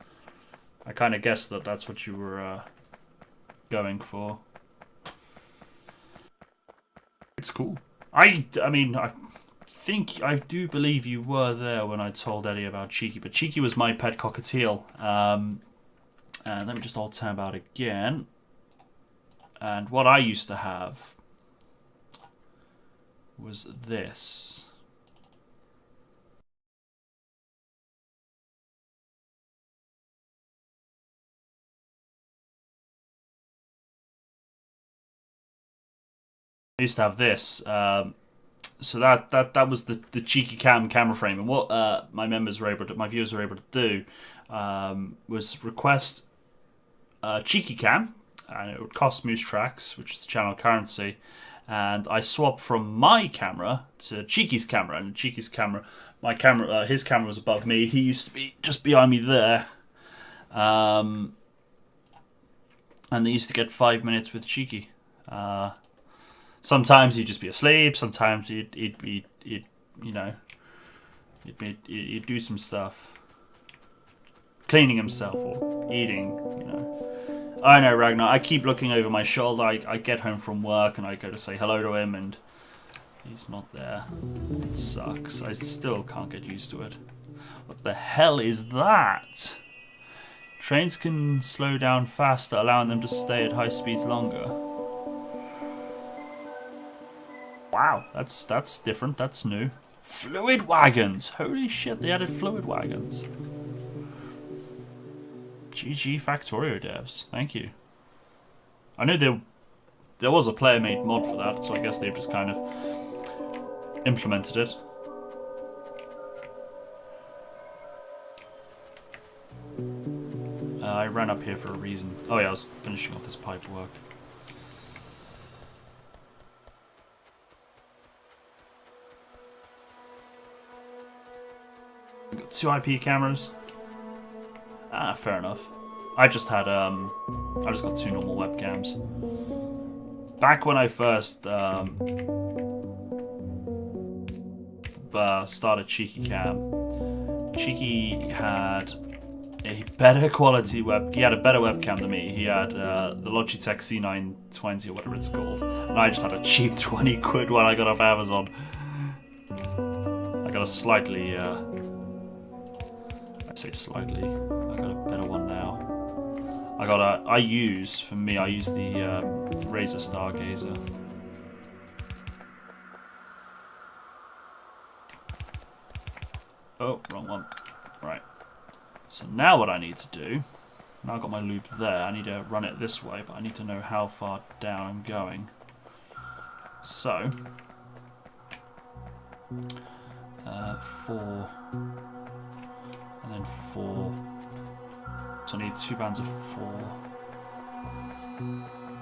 I kind of guessed that that's what you were going for. It's cool. I mean, I do believe you were there when I told Eddie about Cheeky, but Cheeky was my pet cockatiel. And let me just all tab out again. And what I used to have was this. I used to have this. So that was the Cheeky camera frame, and what my viewers were able to do was request Cheeky Cam, and it would cost Moose Tracks, which is the channel currency. And I swapped from my camera to Cheeky's camera, and Cheeky's camera, his camera was above me. He used to be just behind me there. And they used to get 5 minutes with Cheeky. Sometimes he'd just be asleep. Sometimes he'd do some stuff, cleaning himself or eating. I know, Ragnar. I keep looking over my shoulder. I get home from work and I go to say hello to him, and he's not there. It sucks. I still can't get used to it. What the hell is that? Trains can slow down faster, allowing them to stay at high speeds longer. Wow, that's different. That's new. Fluid wagons. Holy shit, they added fluid wagons. GG Factorio devs. Thank you. I knew there was a player-made mod for that, so I guess they've just kind of implemented it. I ran up here for a reason. Oh yeah, I was finishing off this pipe work. Got 2 IP cameras. Ah, fair enough. I just got 2 normal webcams. Back when I first started Cheeky Cam, Cheeky had a better quality he had a better webcam than me. He had the Logitech C920 or whatever it's called, and I just had a cheap 20 quid one I got off Amazon. I got a slightly, I say slightly, I got a better one now. I use the Razer Stargazer. Oh, wrong one. Right. So now what I need to do, now I've got my loop there, I need to run it this way, but I need to know how far down I'm going. So, 4, and then 4. So I need 2 bands of 4.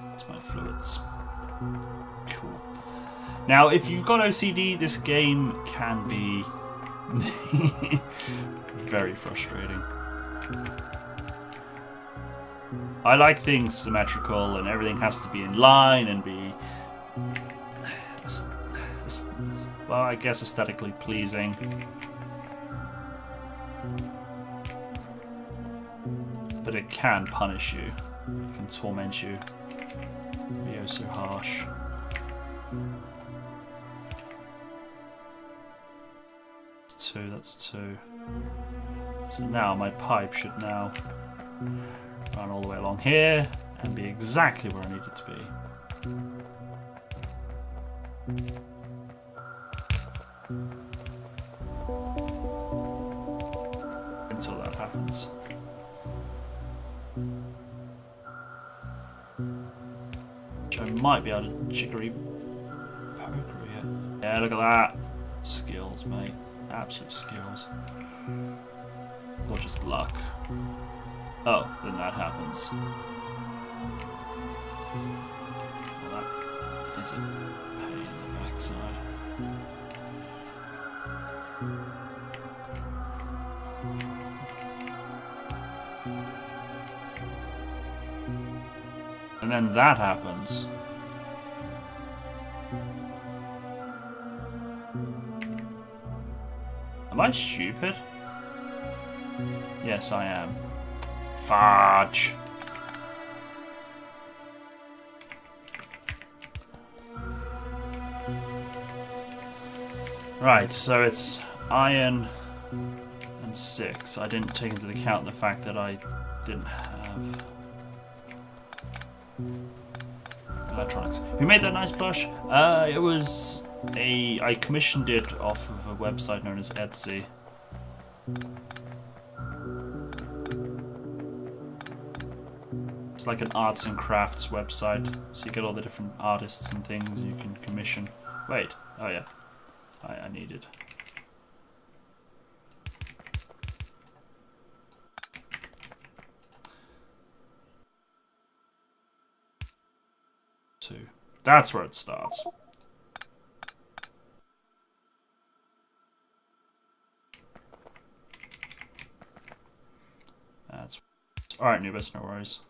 That's my fluids. Cool. Now, if you've got OCD, this game can be very frustrating. I like things symmetrical and everything has to be in line and be, well, I guess aesthetically pleasing. But it can punish you. It can torment you. Be oh so harsh. That's 2. So now my pipe should now run all the way along here and be exactly where I need it to be. Until that happens. Which I might be able to jiggery pokery it. Yeah, look at that. Skills, mate. Absolute skills. Or just luck. Oh, then that happens. Well, that is a pain in the backside. And then that happens. Am I stupid? Yes, I am. Fudge. Right, so it's iron and 6. I didn't take into account the fact that I didn't have electronics. Who made that nice plush? It was I commissioned it off of a website known as Etsy. It's like an arts and crafts website, so you get all the different artists and things you can commission. Wait, oh yeah, I needed. 2. That's where it starts. That's alright, Nubis, no worries.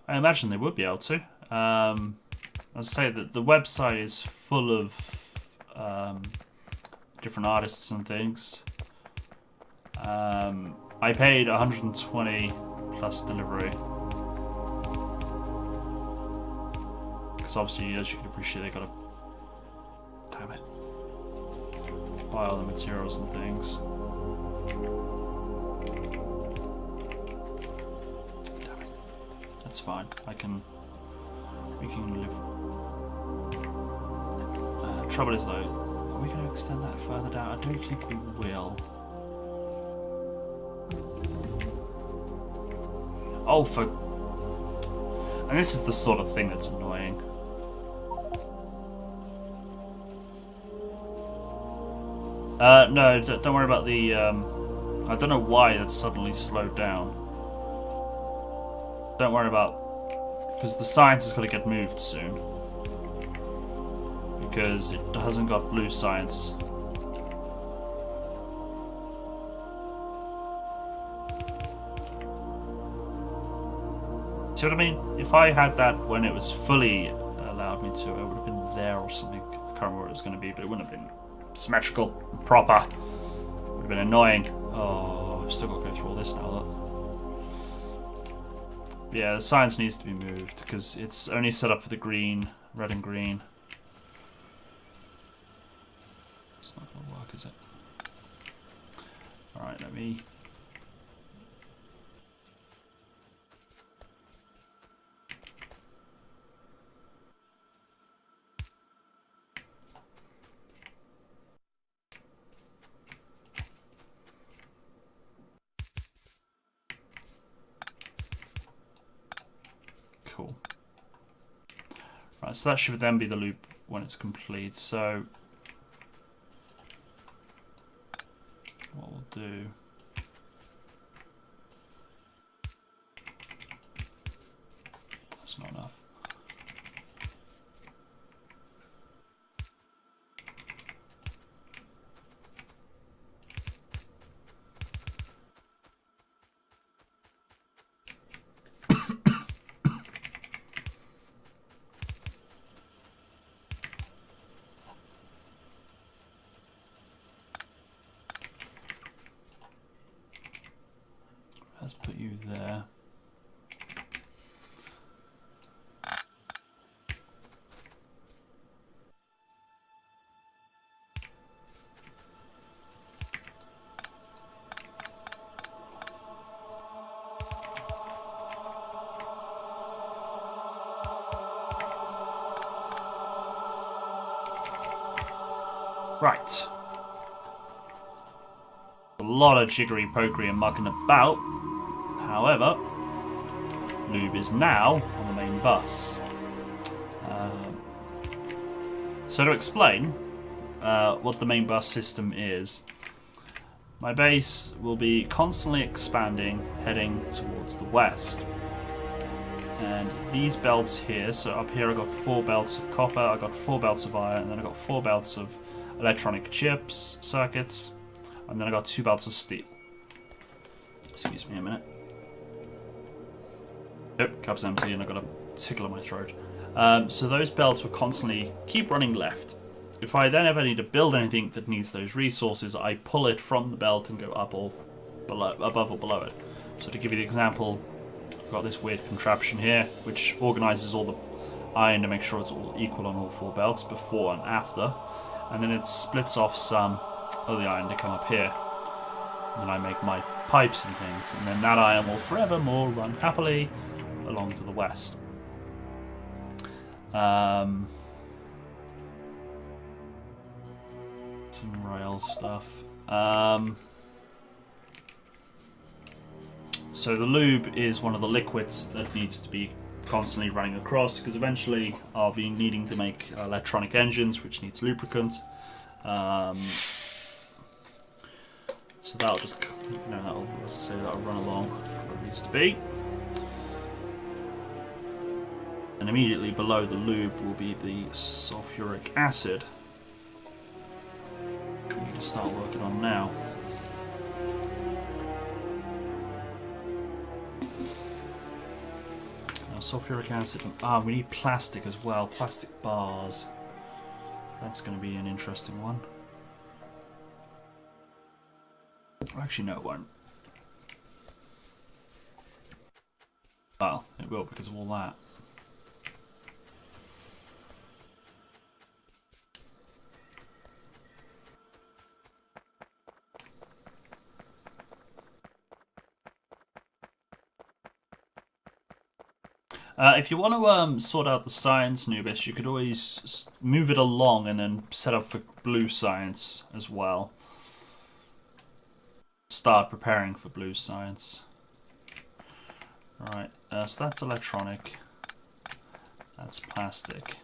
I imagine they would be able to. I'll say that the website is full of different artists and things. I paid 120 plus delivery. Because obviously, as you can appreciate, they gotta... Damn it. Buy all the materials and things. Damn it. That's fine. We can live. Trouble is though, are we going to extend that further down? I don't think we will. Oh, for... And this is the sort of thing that's annoying. No, don't worry about the... I don't know why that's suddenly slowed down. Don't worry about... Because the science is going to get moved soon. Because it hasn't got blue science. See what I mean? If I had that when it was fully allowed me to, I would have been there or something. I can't remember what it was going to be, but it wouldn't have been symmetrical and proper. It would have been annoying. Oh, I've still got to go through all this now, look. Yeah, the science needs to be moved because it's only set up for the green, red and green. It's not going to work, is it? Alright, let me... Cool. Right, so that should then be the loop when it's complete. So what we'll do... That's not enough. Let's put you there. Right. A lot of jiggery pokery and mucking about. However, lube is now on the main bus. So to explain what the main bus system is, my base will be constantly expanding, heading towards the west. And these belts here, so up here I've got 4 belts of copper, I've got 4 belts of iron, and then I've got 4 belts of electronic chips, circuits, and then I've got 2 belts of steel. Excuse me a minute. Yep, cup's empty and I've got a tickle in my throat. So those belts will constantly keep running left. If I then ever need to build anything that needs those resources, I pull it from the belt and go up or below, above or below it. So to give you the example, I've got this weird contraption here, which organizes all the iron to make sure it's all equal on all 4 belts before and after. And then it splits off some of the iron to come up here. And then I make my pipes and things, and then that iron will forevermore run happily along to the west. Some rail stuff. So the lube is one of the liquids that needs to be constantly running across, because eventually I'll be needing to make electronic engines, which needs lubricant. So that'll just, that'll, as I say, that'll run along where it needs to be. And immediately below the lube will be the sulfuric acid, which we can start working on now. Now, sulfuric acid. We need plastic as well. Plastic bars. That's going to be an interesting one. Actually, no, it won't. Well, it will because of all that. If you want to sort out the science, Nubis, you could always move it along and then set up for blue science as well. Start preparing for blue science. Right, so that's electronic. That's plastic.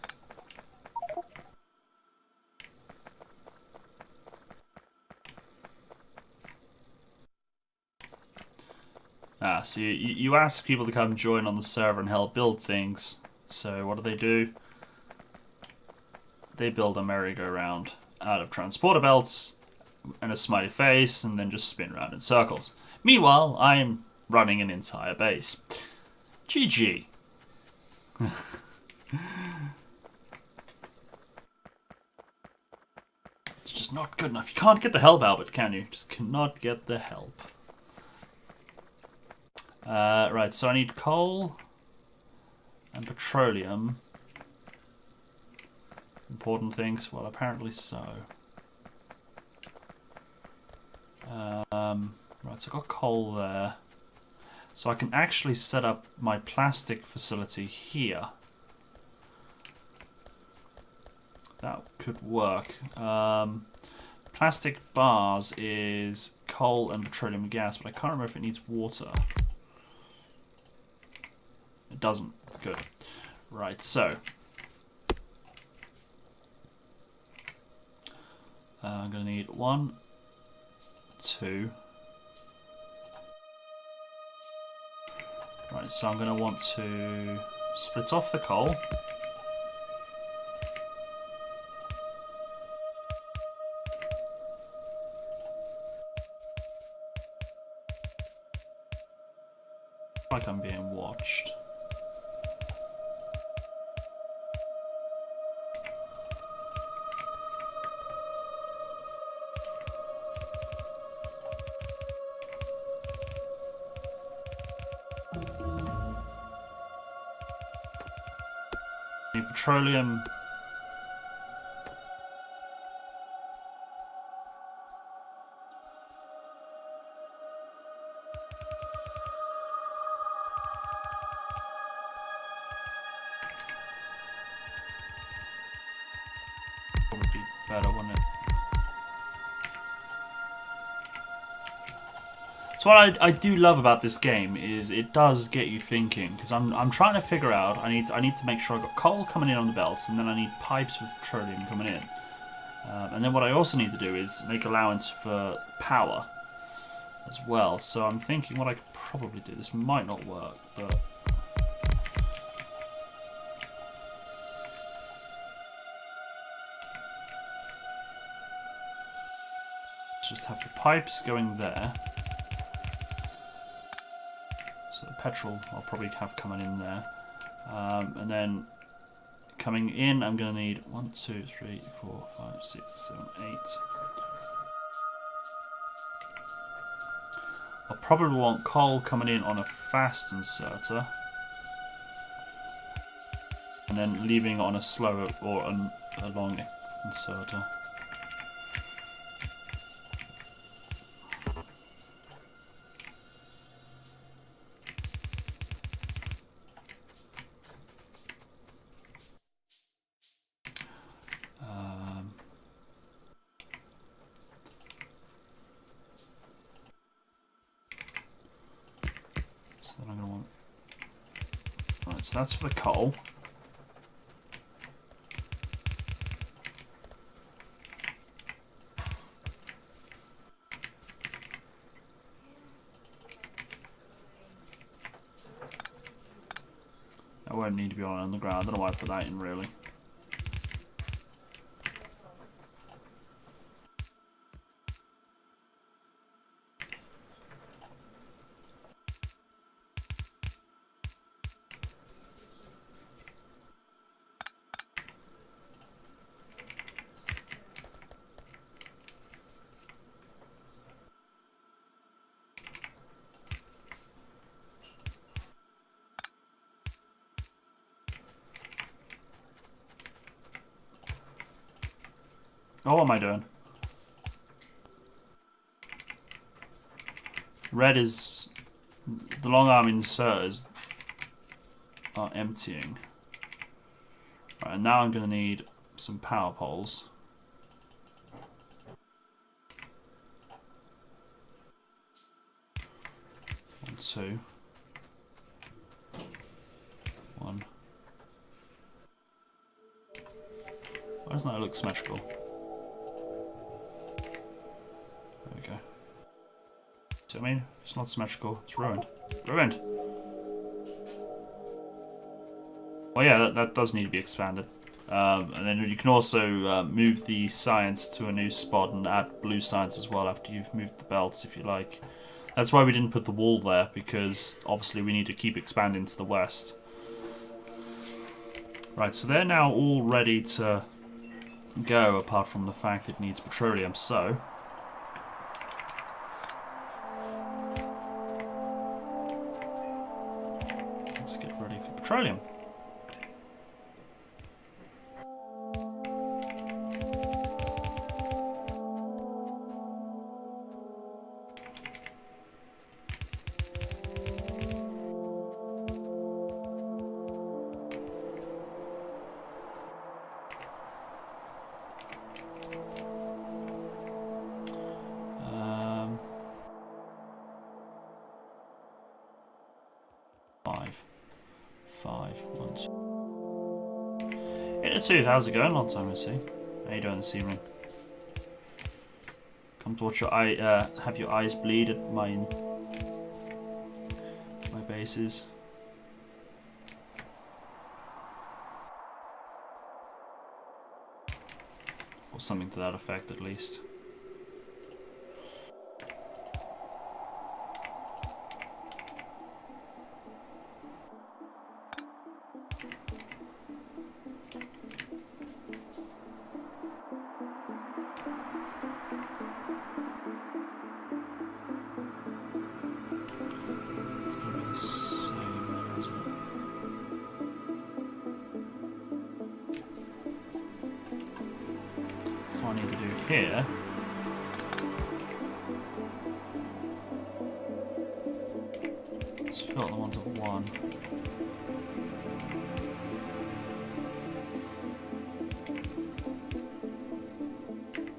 So you ask people to come join on the server and help build things. So what do? They build a merry-go-round out of transporter belts and a smiley face, and then just spin around in circles. Meanwhile, I'm running an entire base. GG. It's just not good enough. You can't get the help, Albert, can you? Just cannot get the help. Right, so I need coal and petroleum. Important things? Well, apparently so. Right, so I've got coal there. So I can actually set up my plastic facility here. That could work. Plastic bars is coal and petroleum gas, but I can't remember if it needs water. It doesn't. Good. Right, so I'm going to need 1, 2. Right, so I'm going to want to split off the coal. Like I'm being watched. Petroleum. Would be better, wouldn't it? So what I do love about this game is it does get you thinking, because I'm trying to figure out, I need to make sure I've got coal coming in on the belts, and then I need pipes with petroleum coming in. And then what I also need to do is make allowance for power as well. So I'm thinking what I could probably do. This might not work, but let's just have the pipes going there. So the petrol I'll probably have coming in there. And then coming in, I'm going to need 1, 2, 3, 4, 5, 6, 7, 8. I'll probably want coal coming in on a fast inserter. And then leaving on a slower or a long inserter. Right, so that's for the coal. That won't need to be on the ground. I don't know why I put that in, really. Oh, what am I doing? Red is... The long arm inserters are emptying. Right, and now I'm going to need some power poles. One, two. One. Why doesn't that look symmetrical? There we go. See what I mean? If it's not symmetrical, it's ruined. Ruined! Well, yeah, that does need to be expanded. And then you can also move the science to a new spot and add blue science as well after you've moved the belts, if you like. That's why we didn't put the wall there, because obviously we need to keep expanding to the west. Right, so they're now all ready to go, apart from the fact it needs petroleum, so... let's get ready for petroleum. Five, 1, 2. Tooth, how's it going? Long time no see. How you doing this evening? Come to watch your have your eyes bleed at my bases. Or something to that effect, at least. What I need to do here is fill them onto one.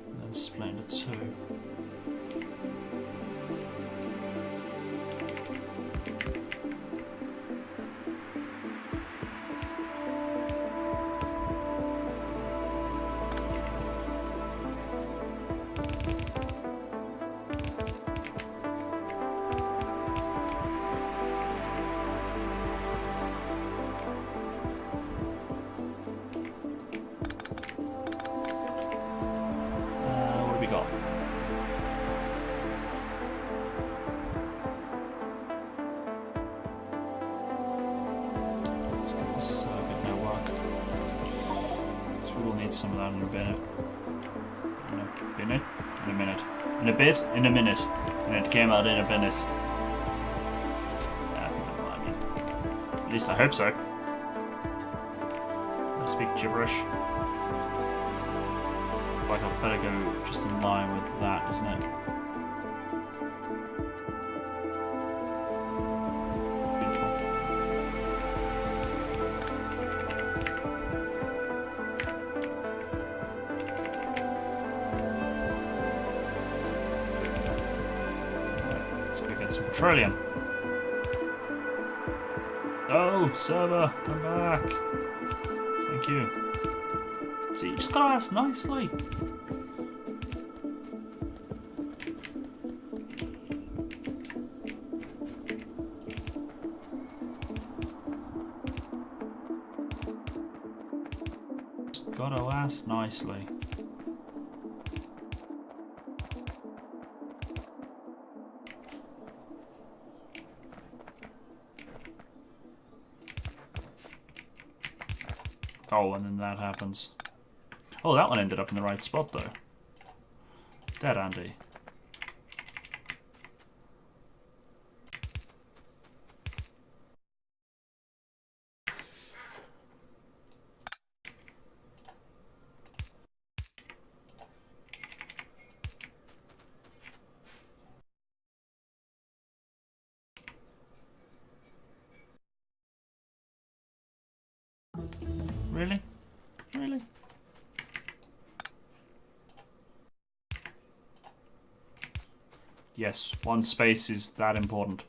And then split into two. Let's get this circuit network. So we will need some of that in a minute. In a minute. In a bit? In a minute. And it came out in a minute. Yeah, people know what I mean. At least I hope so. I speak gibberish. Like I better go just in line with that, isn't it? Some petroleum. Oh, server, come back. Thank you. See, you just gotta ask nicely. Just gotta ask nicely. Oh, and then that happens. Oh, that one ended up in the right spot, though. Dead Andy. Really? Really? Yes, one space is that important.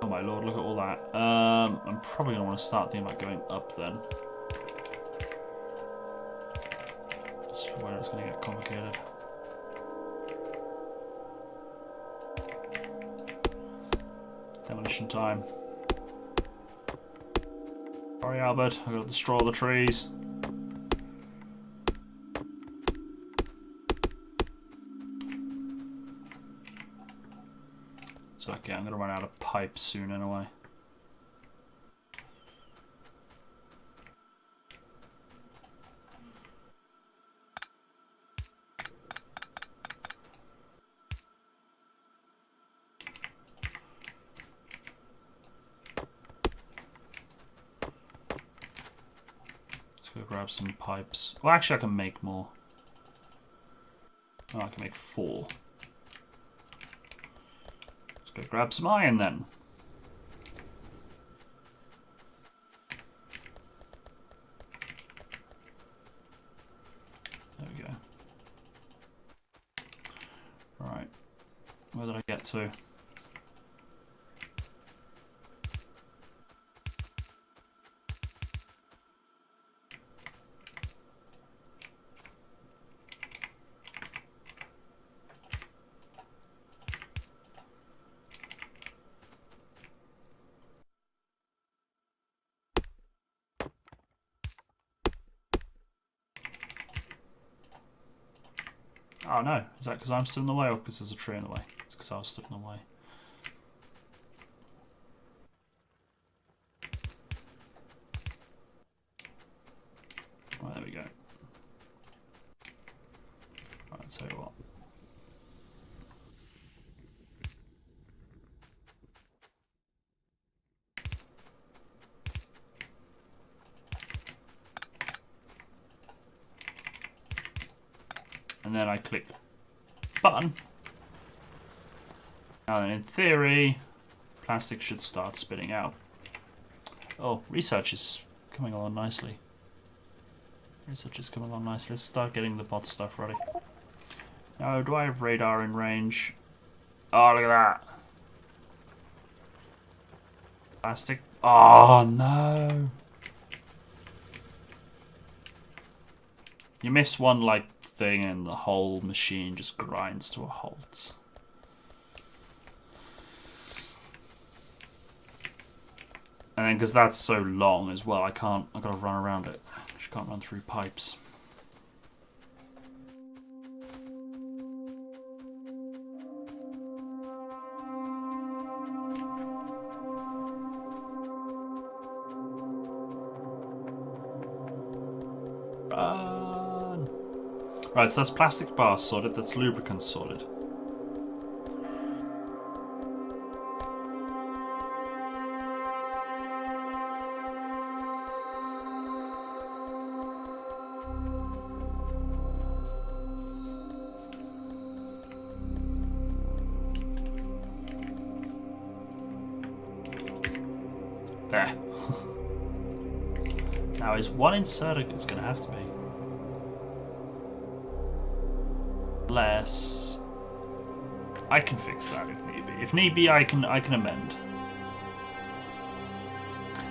Oh my lord, look at all that. I'm probably going to want to start thinking about going up then. That's where it's going to get complicated. Demolition time. Sorry, Albert, I've got to destroy all the trees. It's okay, I'm going to run out of pipes soon anyway. Let's go grab some pipes. Well, actually, I can make more. Oh, I can make 4. Let's go grab some iron then. There we go. Right. Where did I get to? Oh no, is that because I'm still in the way or because there's a tree in the way? It's because I was stuck in the way. Right, there we go. Right, I'll tell you what. And then I click button. Now then, in theory, plastic should start spitting out. Oh, research is coming along nicely. Research is coming along nicely. Let's start getting the bot stuff ready. Now, do I have radar in range? Oh, look at that. Plastic. Oh, no. You miss one, like, thing and the whole machine just grinds to a halt. And then because that's so long as well, I've got to run around it. I just can't run through pipes. Run! Right, so that's plastic bar sorted, that's lubricant sorted. There. Now is one inserter it's going to have to be. Unless I can fix that if need be. If need be, I can amend.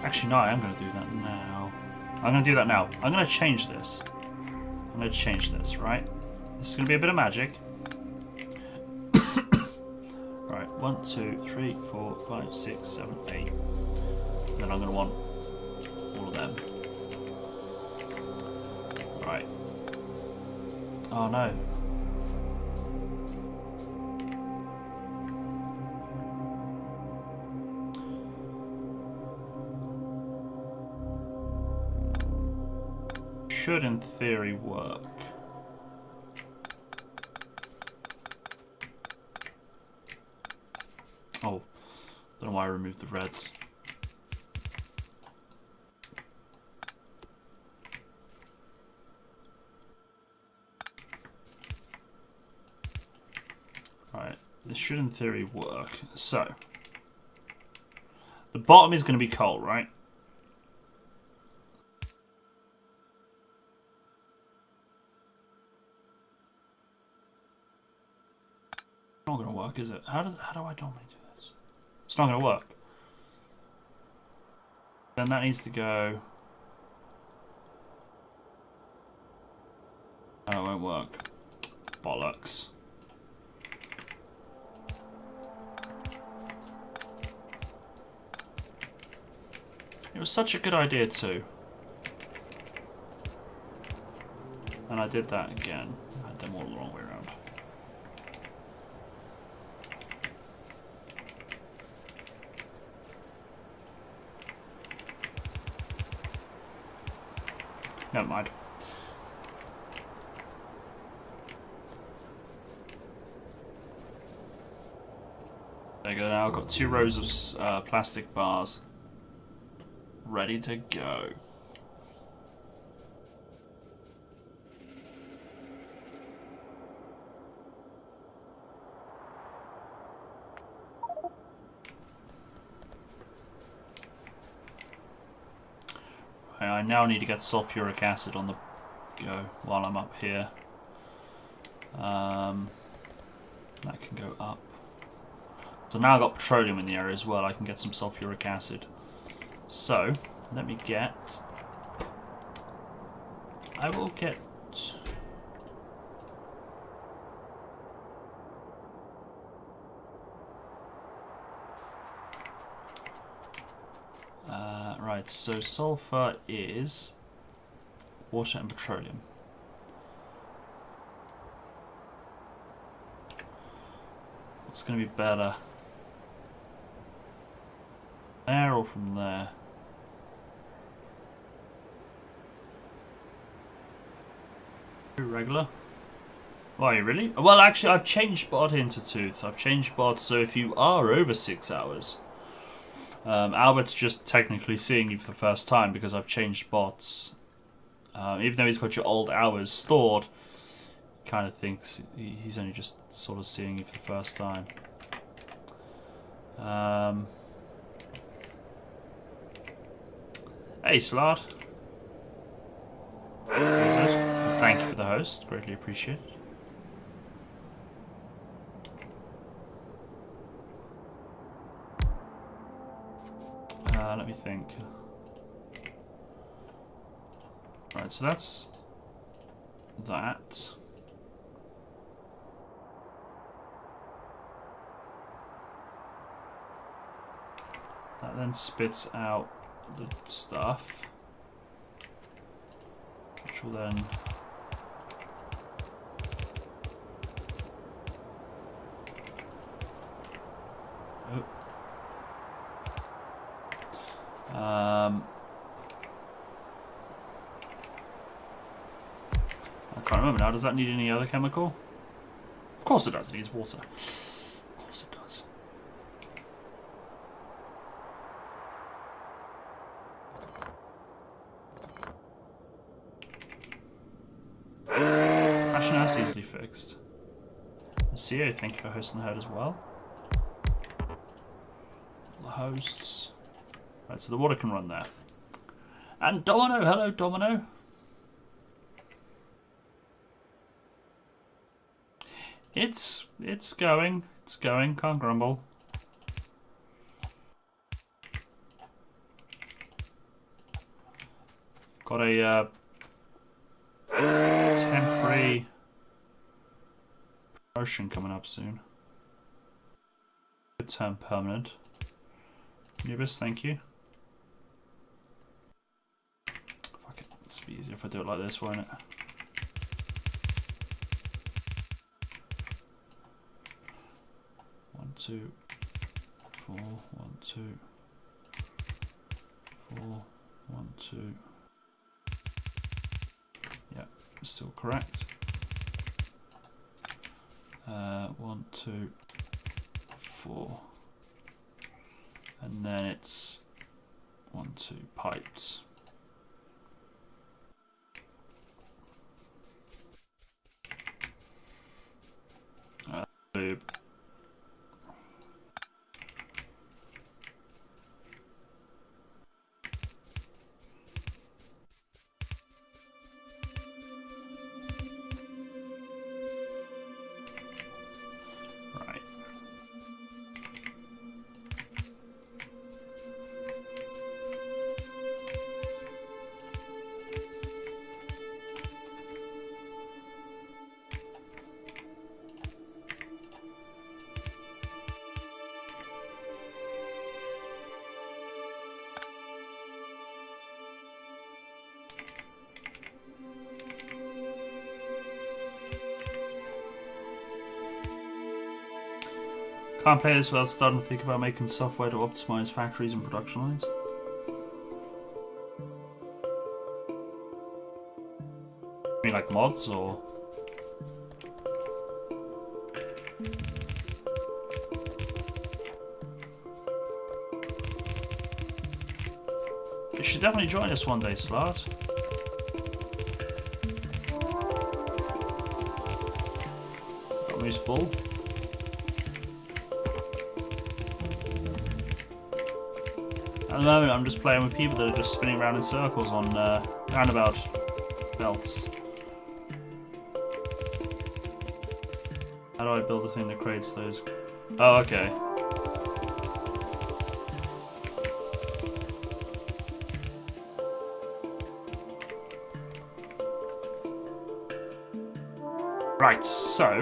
Actually, no, I am going to do that now. I'm going to do that now. I'm going to change this. I'm going to change this, right? This is going to be a bit of magic. Right, 1, 2, 3, 4, 5, 6, 7, 8. And then I'm going to want all of them. Right. Oh no. Should in theory work. Oh, don't know why I removed the reds. Right, this should in theory work. So, the bottom is going to be coal, right? Not going to work, is it? How do I normally do this? It's not going to work. Then that needs to go. Oh, it won't work. Bollocks. It was such a good idea too. And I did that again. I had them all the wrong way around. Never mind. There you go. Now I've got 2 rows of plastic bars ready to go. I now need to get sulfuric acid on the go while I'm up here. That can go up. So now I've got petroleum in the area as well. I can get some sulfuric acid. So let me get. I will get. Right, so sulfur is water and petroleum. What's going to be better? There or from there? Regular? Why, really? Well, actually, I've changed bod into tooth. I've changed bod, so if you are over 6 hours, Albert's just technically seeing you for the first time because I've changed bots. Even though he's got your old hours stored, he kind of thinks he's only just sort of seeing you for the first time. Hey, Slard. Thank you for the host. Greatly appreciated. Let me think. Right, so that's that. That then spits out the stuff, which will then I can't remember now. Does that need any other chemical? Of course it does. It needs water. Of course it does. Actually, no, that's easily fixed. CEO, thank you for hosting the herd as well. The hosts. Right, so the water can run there. And Domino, hello Domino. It's going. It's going. Can't grumble. Got a temporary promotion coming up soon. Good term permanent. Nubis, thank you. Fuck it. It's be easier if I do it like this, won't it? One, two, 4, 1, 2, 4, 1, 2. Yeah, still correct. 1, 2, 4. And then it's 1, 2 pipes. Lube. Right. Can't play this without starting to think about making software to optimize factories and production lines. I mean, like mods or? You should definitely join us one day, Slart. Got Moose Bull. At the moment, I'm just playing with people that are just spinning around in circles on roundabout belts. How do I build a thing that creates those? Oh, okay. Right, so,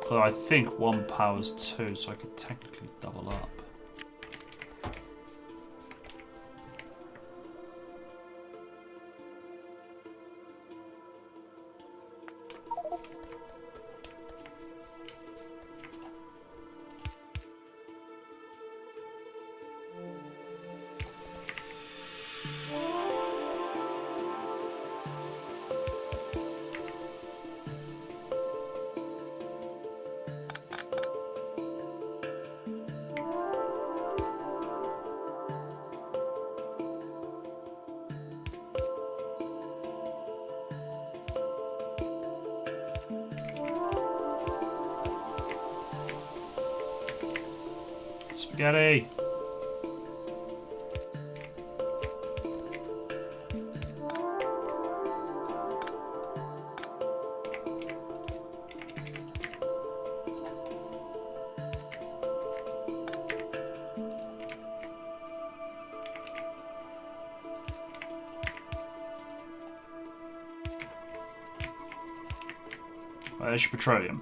so I think 1 powers 2, so I could technically double up. Spaghetti! There's your petroleum.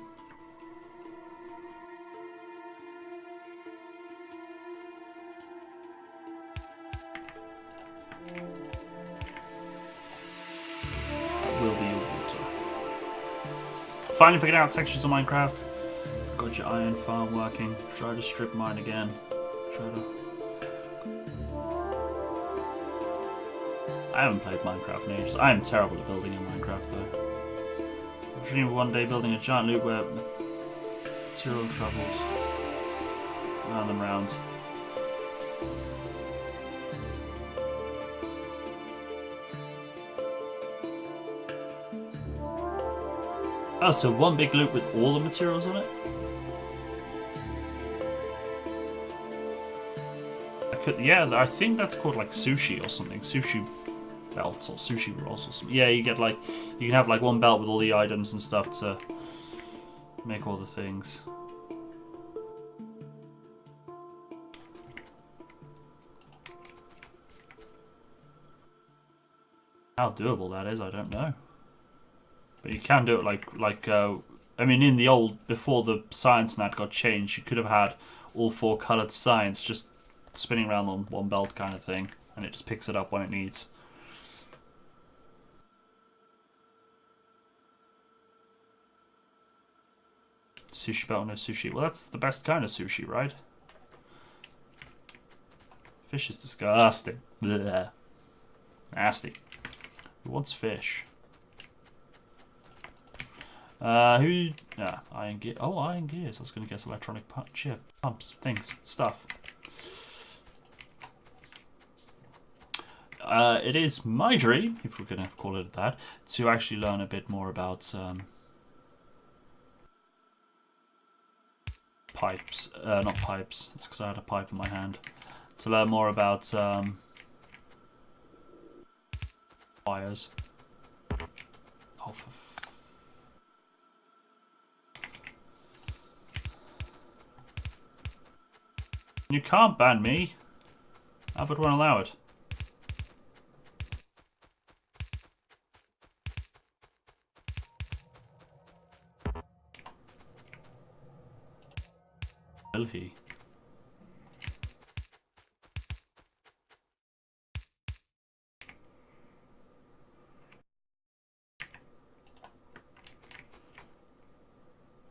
Finally figured out textures on Minecraft. Got your iron farm working. Try to strip mine again. I haven't played Minecraft in ages. I am terrible at building in Minecraft though. I'm dreaming of one day building a giant loop where material travels round and round. Oh, so one big loop with all the materials on it? I could, yeah, I think that's called like sushi or something. Sushi belts or sushi rolls or something. Yeah, you get like, you can have like one belt with all the items and stuff to make all the things. How doable that is, I don't know. But you can do it like I mean, in the old, before the science net got changed, you could have had all 4 coloured science just spinning around on one belt kind of thing, and it just picks it up when it needs. Sushi belt, no sushi. Well, that's the best kind of sushi, right? Fish is disgusting. Blech. Nasty. Who wants fish? Who? Yeah, iron gear. Oh, iron gears. I was going to guess electronic chip, pumps, things, stuff. It is my dream, if we're going to call it that, to actually learn a bit more about pipes. Not pipes. It's because I had a pipe in my hand. To learn more about wires. Oh, for you can't ban me. Albert won't allow it. Will he?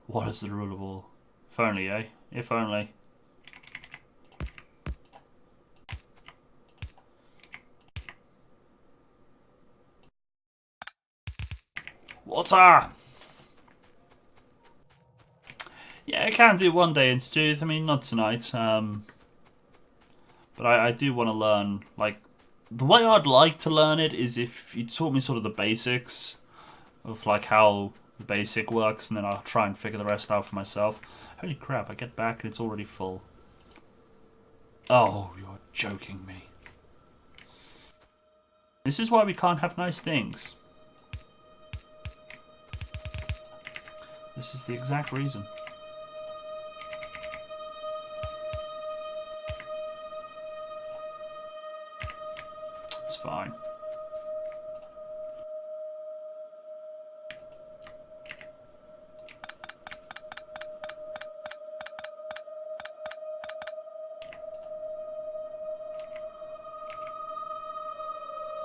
What is the rule of all? If only, eh? If only. Water! Yeah, I can do one day into two. I mean, not tonight. But I do want to learn, like, the way I'd like to learn it is if you taught me sort of the basics of, like, how the basic works, and then I'll try and figure the rest out for myself. Holy crap, I get back and it's already full. Oh, you're joking me. This is why we can't have nice things. This is the exact reason. It's fine.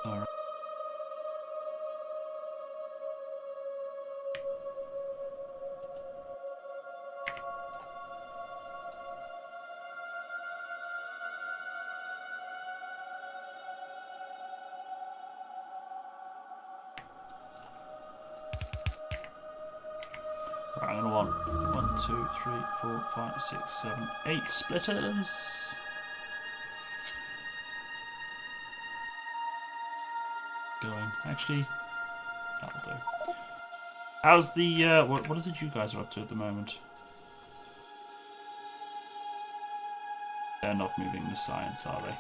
Alright. Right, I'm gonna want 1, 2, 3, 4, 5, 6, 7, 8 splitters. Going. Actually, that'll do. How's the what is it you guys are up to at the moment? They're not moving the science, are they?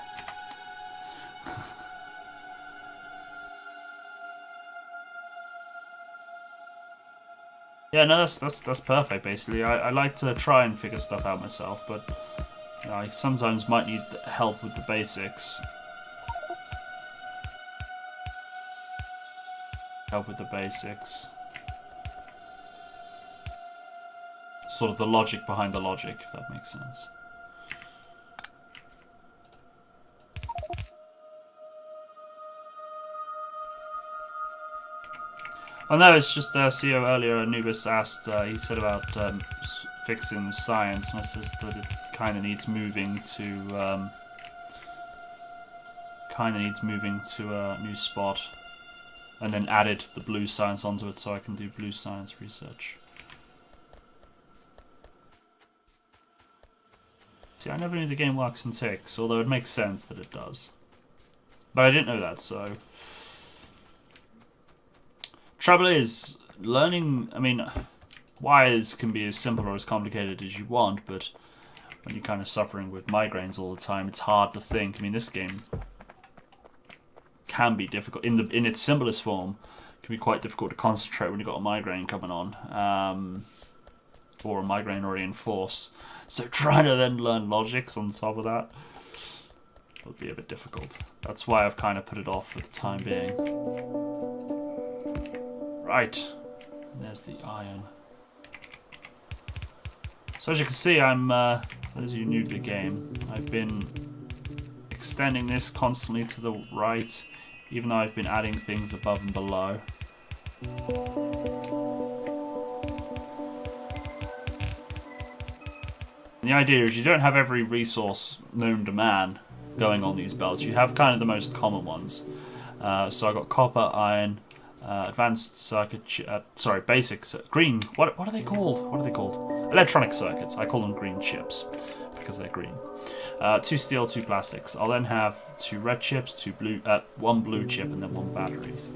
Yeah, no, that's perfect. Basically, I like to try and figure stuff out myself, but you know, I sometimes might need help with the basics. Help with the basics. Sort of the logic behind the logic, if that makes sense. Oh no, it's just CEO earlier, Anubis asked, he said about fixing science, and I said that it kind of needs moving to a new spot, and then added the blue science onto it so I can do blue science research. See, I never knew the game works in ticks, although it makes sense that it does. But I didn't know that, so... Trouble is, learning... I mean, wires can be as simple or as complicated as you want, but when you're kind of suffering with migraines all the time, it's hard to think. I mean, this game can be difficult in its simplest form. It can be quite difficult to concentrate when you've got a migraine coming on, or a migraine already in force. So trying to then learn logics on top of that would be a bit difficult. That's why I've kind of put it off for the time being. Right, there's the iron. So as you can see, I'm, for those of you new to the game, I've been extending this constantly to the right, even though I've been adding things above and below. And the idea is you don't have every resource known to man going on these belts. You have kind of the most common ones. So I've got copper, iron, advanced circuit, basic, green, what are they called? What are they called? Electronic circuits. I call them green chips because they're green. 2 steel, 2 plastics. I'll then have 2 red chips, 2 blue, 1 blue chip, and then 1 batteries.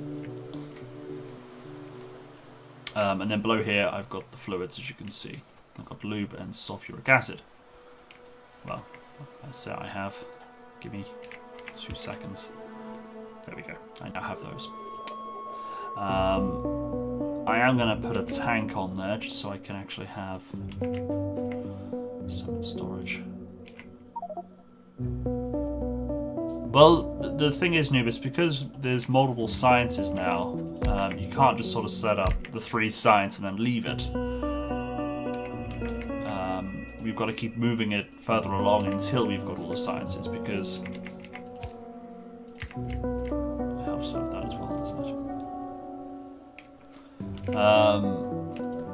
And then below here, I've got the fluids, as you can see. I've got lube and sulfuric acid. Well, I say I have. Give me 2 seconds. There we go. I now have those. I am going to put a tank on there just so I can actually have some in storage. Well, the thing is, Noobus, because there's multiple sciences now, you can't just sort of set up the 3 science and then leave it. We've got to keep moving it further along until we've got all the sciences, because it helps to have that as well, doesn't it?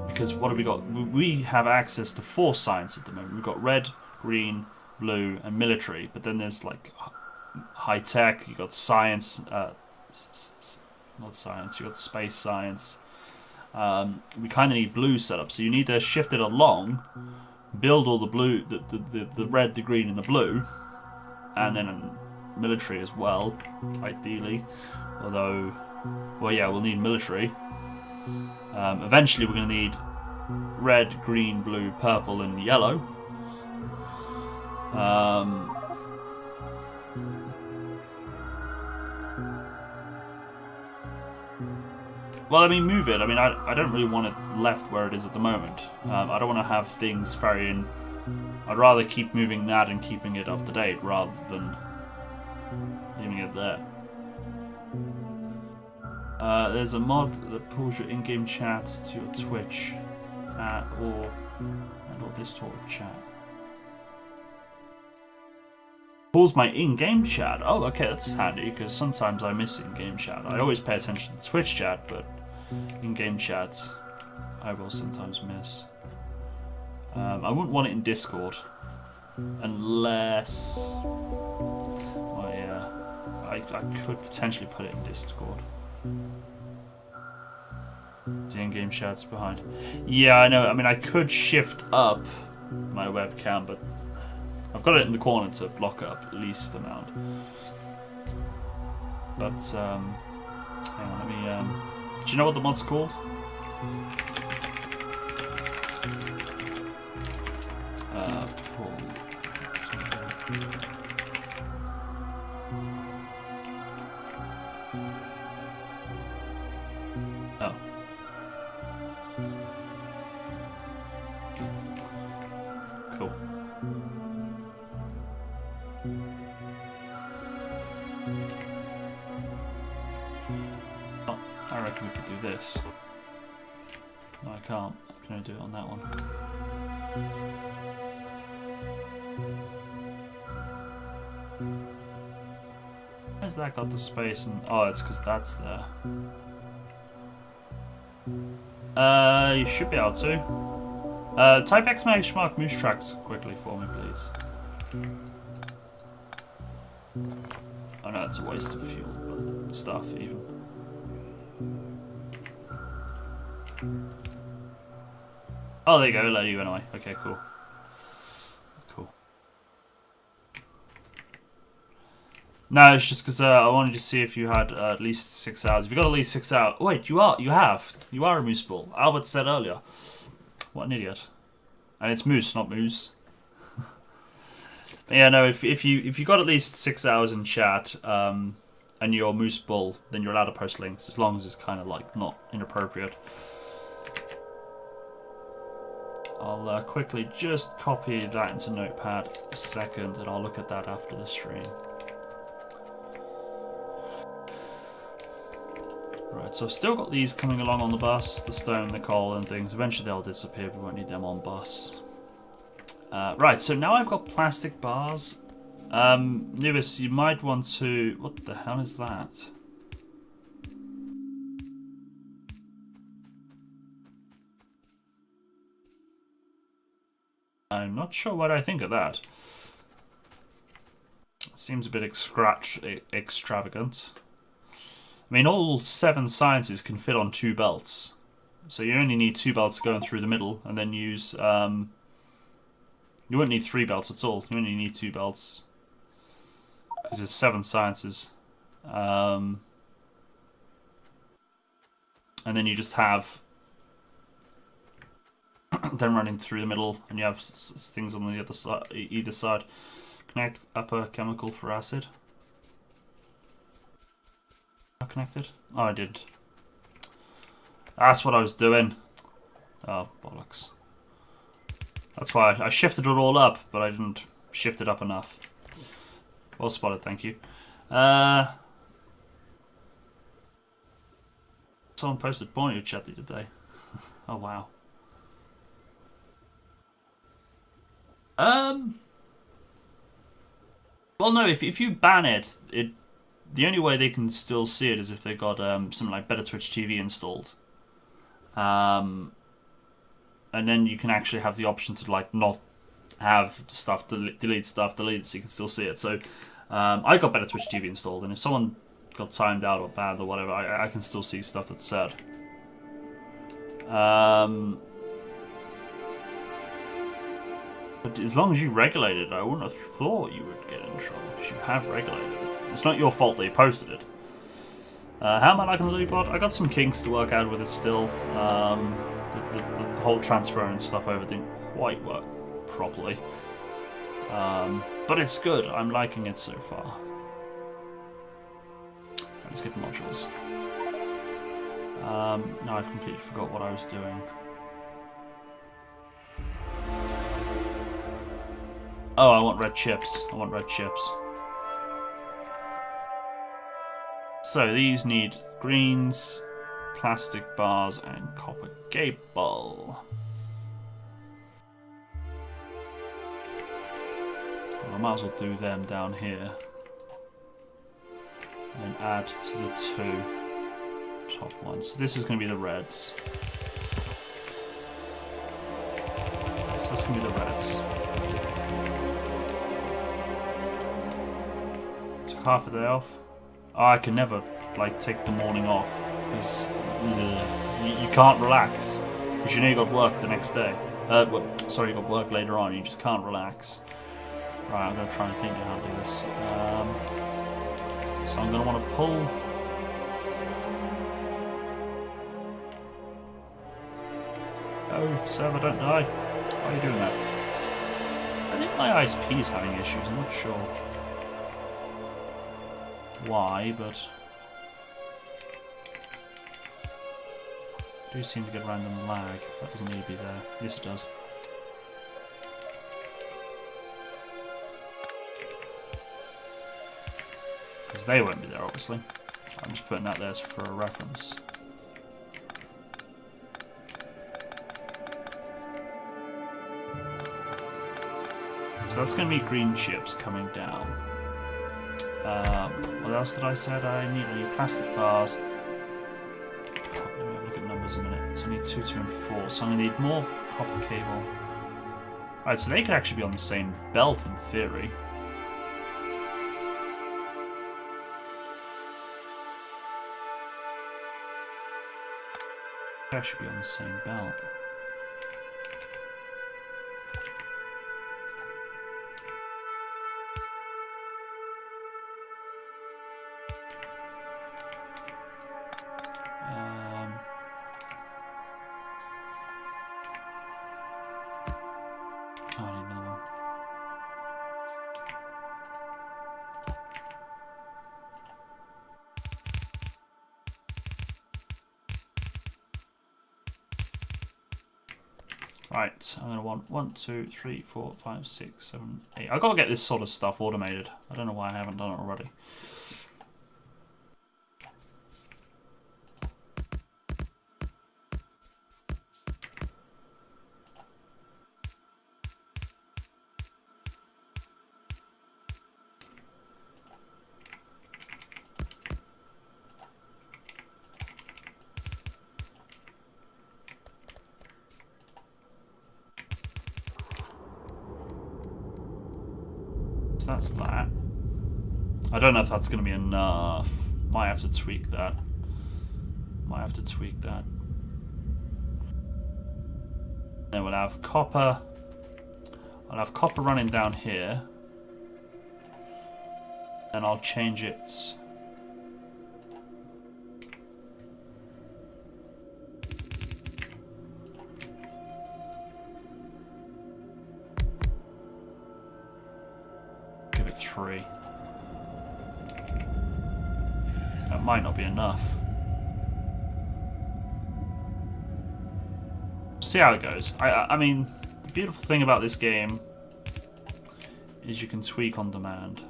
Because what have we got? We have access to 4 science at the moment. We've got red, green, blue, and military. But then there's like high tech. You got science, not science. You got space science. We kind of need blue set up, so you need to shift it along, build all the blue, the red, the green, and the blue, and then military as well, ideally. Although, well, yeah, we'll need military. Eventually, we're going to need red, green, blue, purple, and yellow. Well, I mean, move it. I mean, I don't really want it left where it is at the moment. I don't want to have things varying. I'd rather keep moving that and keeping it up to date rather than leaving it there. There's a mod that pulls your in-game chat to your Twitch or Discord chat. Pulls my in-game chat. Oh, okay, that's handy because sometimes I miss in-game chat. I always pay attention to Twitch chat, but in-game chats I will sometimes miss. I wouldn't want it in Discord unless I could potentially put it in Discord. The in-game chat's behind. Yeah, I know. I mean, I could shift up my webcam, but I've got it in the corner to block up at least amount. But hang on, let me. Do you know what the mod's called? Pull. Oh. Cool. Oh, I reckon we could do this. No, I can't. I can only do it on that one. Where's that got the space? And oh, it's because that's there. You should be able to. Type exclamation mark moose tracks quickly for me, please. Oh no, it's a waste of fuel, but stuff even. Oh, there you go, let you anyway. Okay, cool. Cool. No, it's just because I wanted to see if you had at least 6 hours. If you got at least 6 hours... Wait, you are a moose ball. Albert said earlier. What an idiot. And it's moose, not moose. Yeah, no, if you got at least 6 hours in chat, and your moose bull, then you're allowed to post links as long as it's kind of like not inappropriate. I'll quickly just copy that into Notepad a second, and I'll look at that after the stream. Right, so I've still got these coming along on the bus, the stone, the coal and things. Eventually they'll disappear, we won't need them on bus. Right, so now I've got plastic bars. Nubis, you might want to... What the hell is that? I'm not sure what I think of that. Seems a bit extravagant. I mean, all 7 sciences can fit on 2 belts. So you only need 2 belts going through the middle, and then use... you wouldn't need 3 belts at all. You only need 2 belts. Because there's 7 sciences. And then you just have... them running through the middle, and you have things on the other side, either side. Connect upper chemical for acid. Connected? Oh, I did. That's what I was doing. Oh, bollocks. That's why I shifted it all up, but I didn't shift it up enough. Well spotted, thank you. Someone posted porn in your chat the other day. Oh, wow. Well, no, if you ban it, the only way they can still see it is if they've got something like Better Twitch TV installed. And then you can actually have the option to like not have stuff, delete stuff, delete it so you can still see it. So I got Better Twitch TV installed, and if someone got timed out or banned or whatever, I can still see stuff that's said. But as long as you regulate it, I wouldn't have thought you would get in trouble, because you have regulated it. It's not your fault that you posted it. How am I liking the loot bot? I got some kinks to work out with it still. The whole transference stuff over didn't quite work properly. But it's good. I'm liking it so far. Let's get modules. Now I've completely forgot what I was doing. Oh, I want red chips. I want red chips. So these need greens, plastic bars, and copper cable. Well, I might as well do them down here. And add to the 2 top ones. So this is going to be the reds. So that's going to be the reds. Took half a day off. Oh, I can never like take the morning off because you can't relax because you know you got work the next day. Well, sorry, you got work later on. You just can't relax. Right, I'm gonna try and think of how to do this. So I'm gonna want to pull. Oh, server, don't die. Why are you doing that? I think my ISP is having issues. I'm not sure why, but I do seem to get random lag. That doesn't need to be there. Yes, it does. Because they won't be there, obviously. I'm just putting that there for a reference. So that's going to be green chips coming down. What else did I said? I need plastic bars. Let me have a look at numbers a minute. So I need 2, 2, and 4. So I'm going to need more copper cable. Alright, so they could actually be on the same belt in theory. They actually be on the same belt. Right, I'm gonna want 1, 2, 3, 4, 5, 6, 7, 8. I've got to get this sort of stuff automated. I don't know why I haven't done it already. That's that. I don't know if that's going to be enough. Might have to tweak that. Then we'll have copper. I'll have copper running down here. And I'll change it. Give it 3. That might not be enough. See how it goes. I mean, the beautiful thing about this game is you can tweak on demand.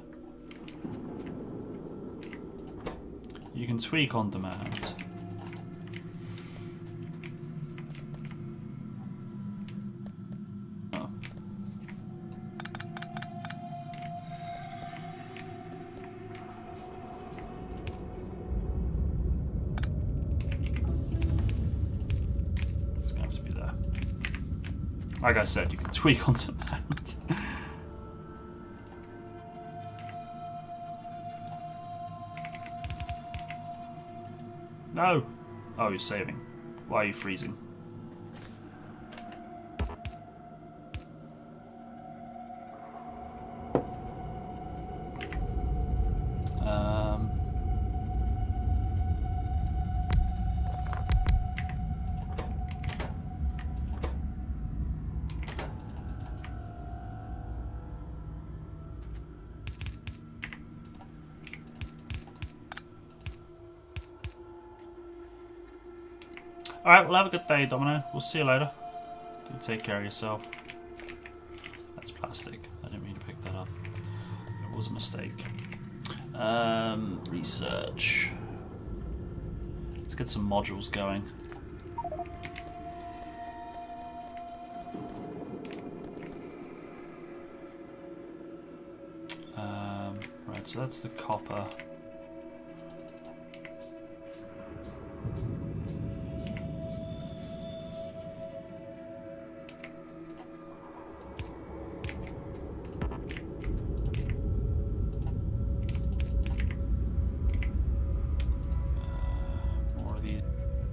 You can tweak on demand. Oh. It's gonna have to be there. Like I said, you can tweak on demand. No! Oh, you're saving. Why are you freezing? Alright, well have a good day, Domino. We'll see you later. Do take care of yourself. That's plastic. I didn't mean to pick that up. It was a mistake. Research. Let's get some modules going. Right, so that's the copper.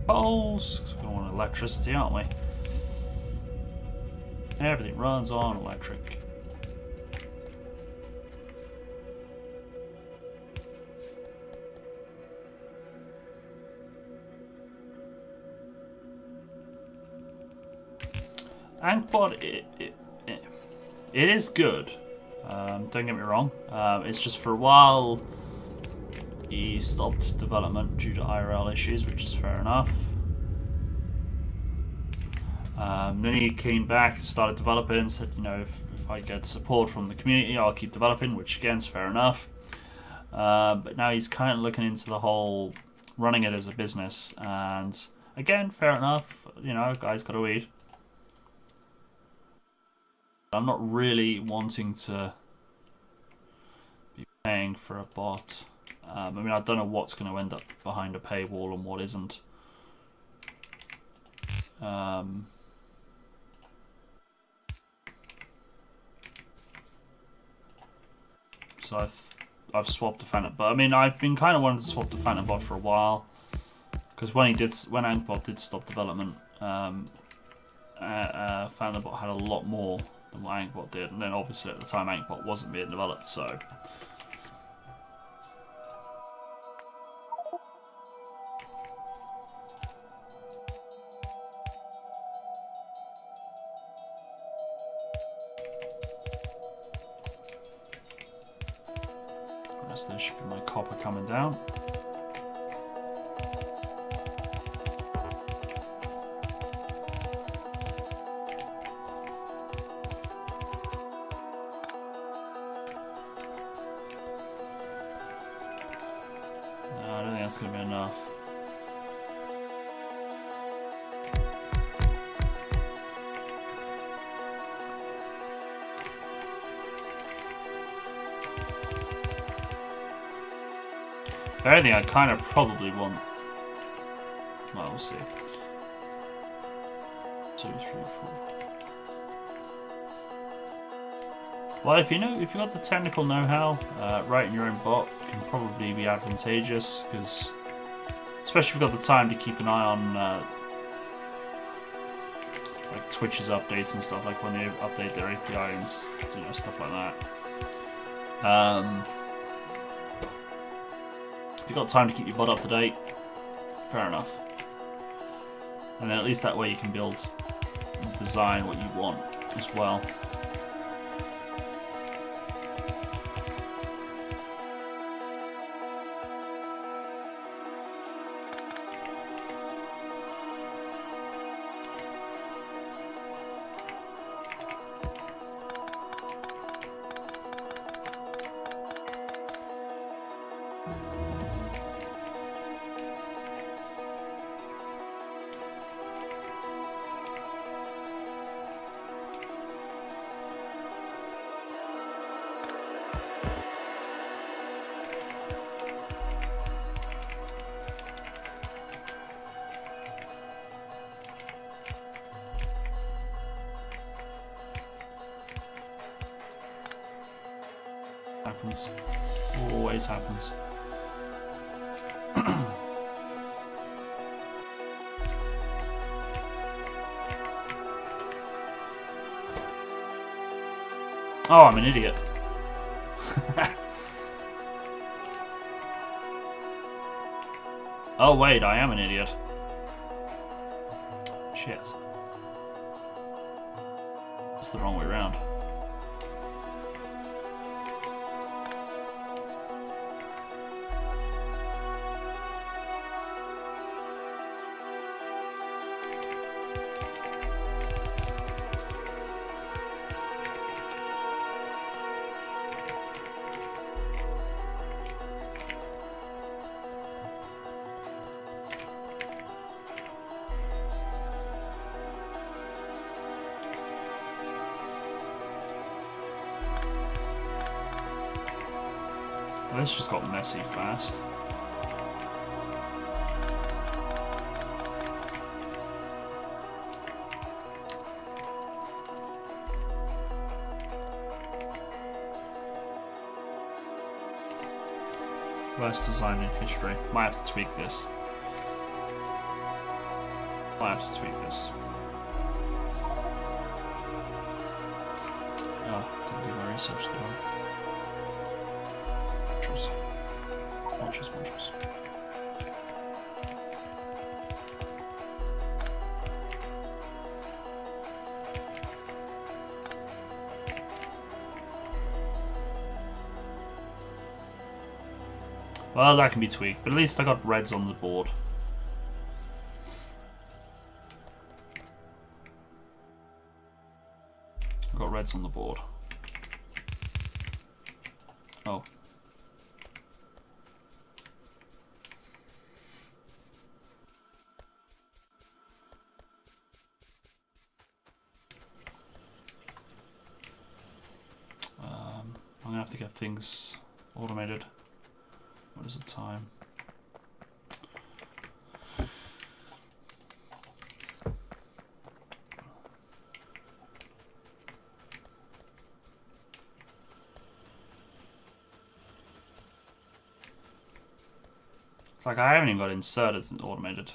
Poles, because we're going to want electricity, aren't we? Everything runs on electric. Ankpod, it is good. Don't get me wrong. It's just for a while he stopped development due to IRL issues, which is fair enough. Then he came back and started developing, said, you know, if I get support from the community, I'll keep developing, which again is fair enough. But now he's kind of looking into the whole running it as a business, and again, fair enough, you know, guys gotta eat. I'm not really wanting to be paying for a bot. I mean, I don't know what's going to end up behind a paywall and what isn't. So I've swapped the Phantom, but I mean, I've been kind of wanting to swap the Phantom bot for a while, because when Ankbot did stop development, Phantom bot had a lot more than what Ankbot did, and then obviously at the time Ankbot wasn't being developed, so. There should be my copper coming down. that's going to be enough. If anything, I kind of probably want... Well, we'll see. 2, 3, 4. Well, if you've got the technical know-how, writing your own bot can probably be advantageous, because especially if you've got the time to keep an eye on like Twitch's updates and stuff, like when they update their API and stuff like that. If you've got time to keep your bot up to date, fair enough. And then at least that way you can build and design what you want as well. Happens. Always happens. Oh, I'm an idiot. Oh wait, I am an idiot. Shit. It's the wrong way around. This just got messy fast. Worst design in history. Might have to tweak this. Might have to tweak this. Oh, didn't do my research there. Watches. Well, that can be tweaked, but at least I got reds on the board. I got reds on the board. Oh. I'm gonna have to get things automated. What is the time? It's like I haven't even got inserted and automated.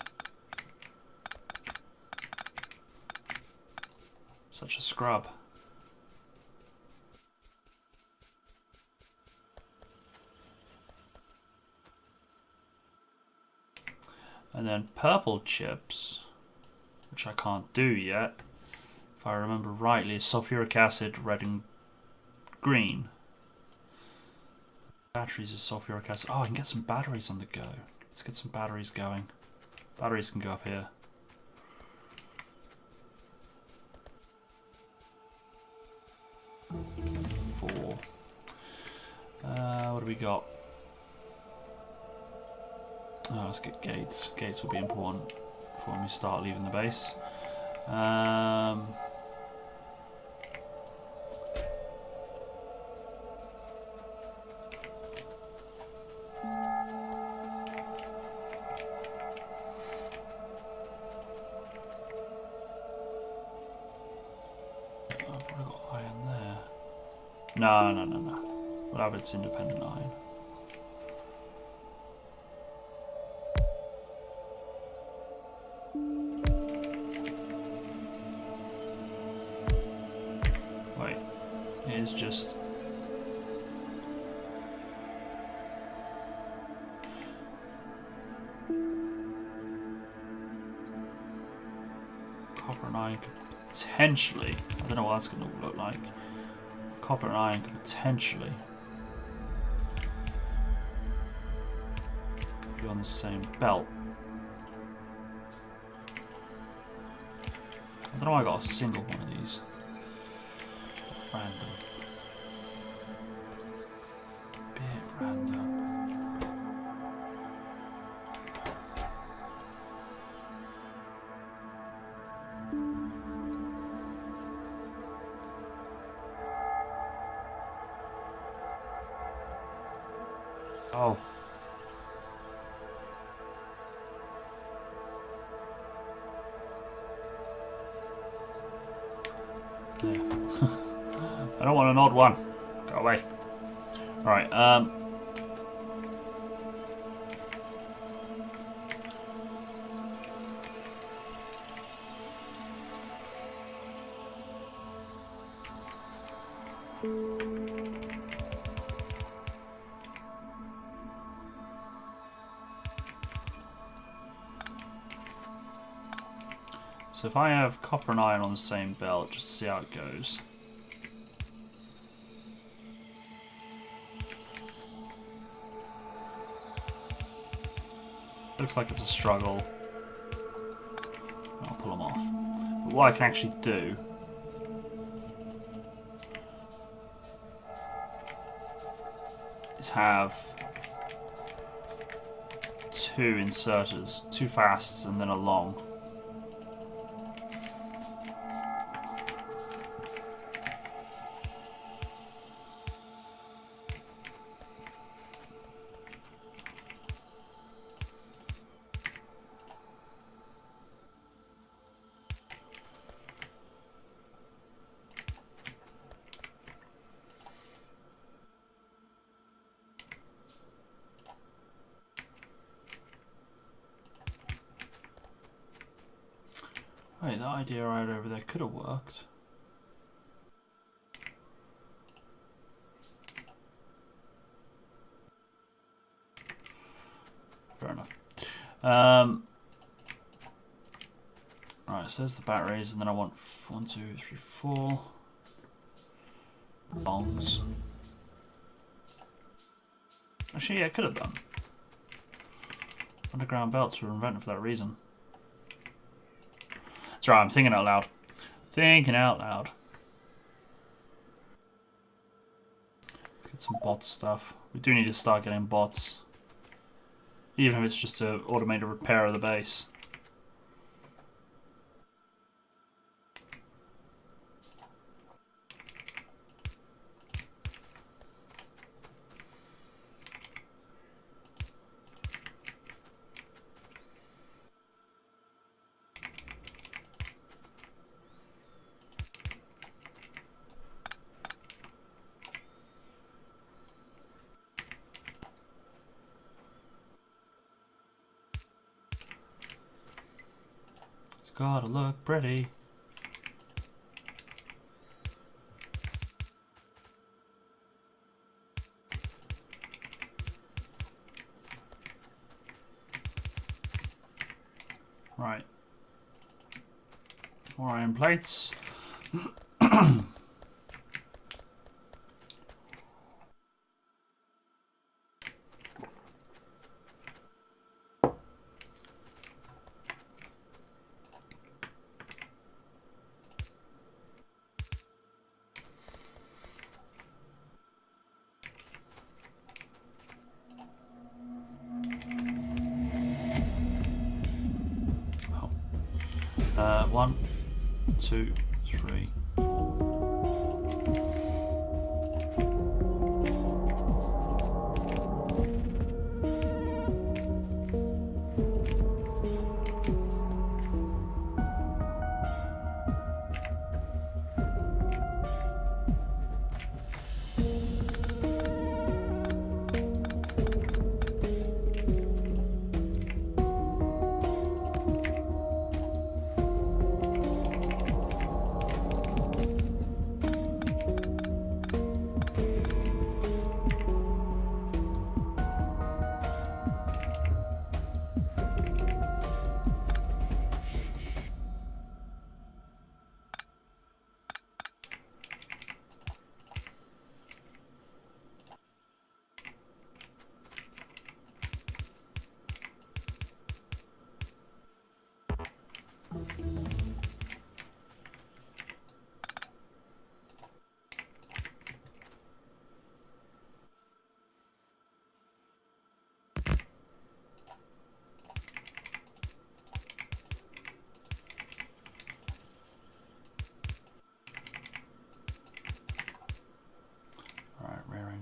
Such a scrub. And then purple chips, which I can't do yet. If I remember rightly, sulfuric acid, red and green. Batteries is sulfuric acid. Oh, I can get some batteries on the go. Let's get some batteries going. Batteries can go up here. Four. What do we got? Oh, let's get gates. Gates will be important for when we start leaving the base. I've probably got iron there. No. We'll have its independent iron. Wait, it is just... Copper and iron could potentially... I don't know what that's going to look like. Copper and iron could potentially be on the same belt. I don't know why I got a single one of these. Random. Bit random. Oh. There. I don't want an odd one. Go away. Alright, so if I have copper and iron on the same belt, just to see how it goes. Looks like it's a struggle. I'll pull them off. But what I can actually do is have two inserters, two fasts and then a long. Wait, that idea right over there could have worked. Fair enough. Right, so there's the batteries, and then I want 1, 2, 3, 4 longs. Actually, yeah, I could have done. Underground belts were invented for that reason. That's right, I'm thinking out loud. Thinking out loud. Let's get some bot stuff. We do need to start getting bots. Even if it's just to automate a repair of the base. Gotta look pretty. Right. More iron plates. 1, 2, 3, 4.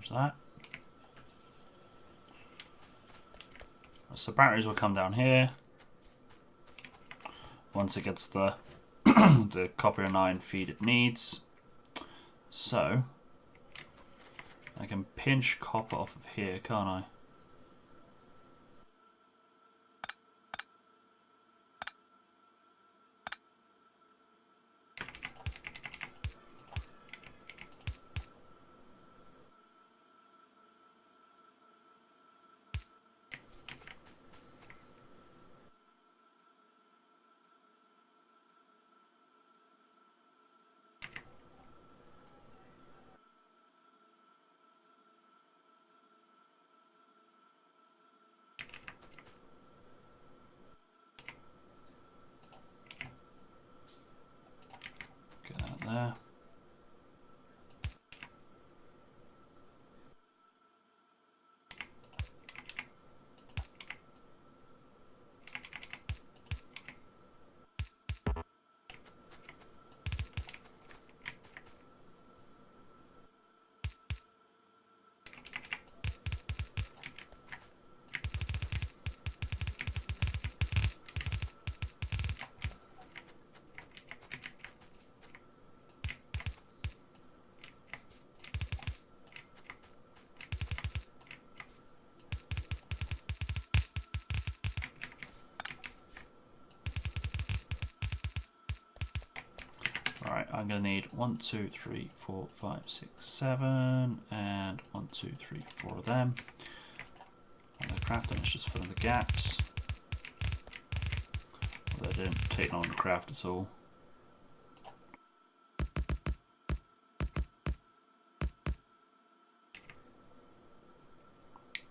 That. So batteries will come down here once it gets the the copper 9 feed it needs. So I can pinch copper off of here, can't I? Get that there. Alright, I'm going to need 1, 2, 3, 4, 5, 6, 7, and 1, 2, 3, 4 of them. On the craft, and it's just filling the gaps. Although they didn't take long to craft at all.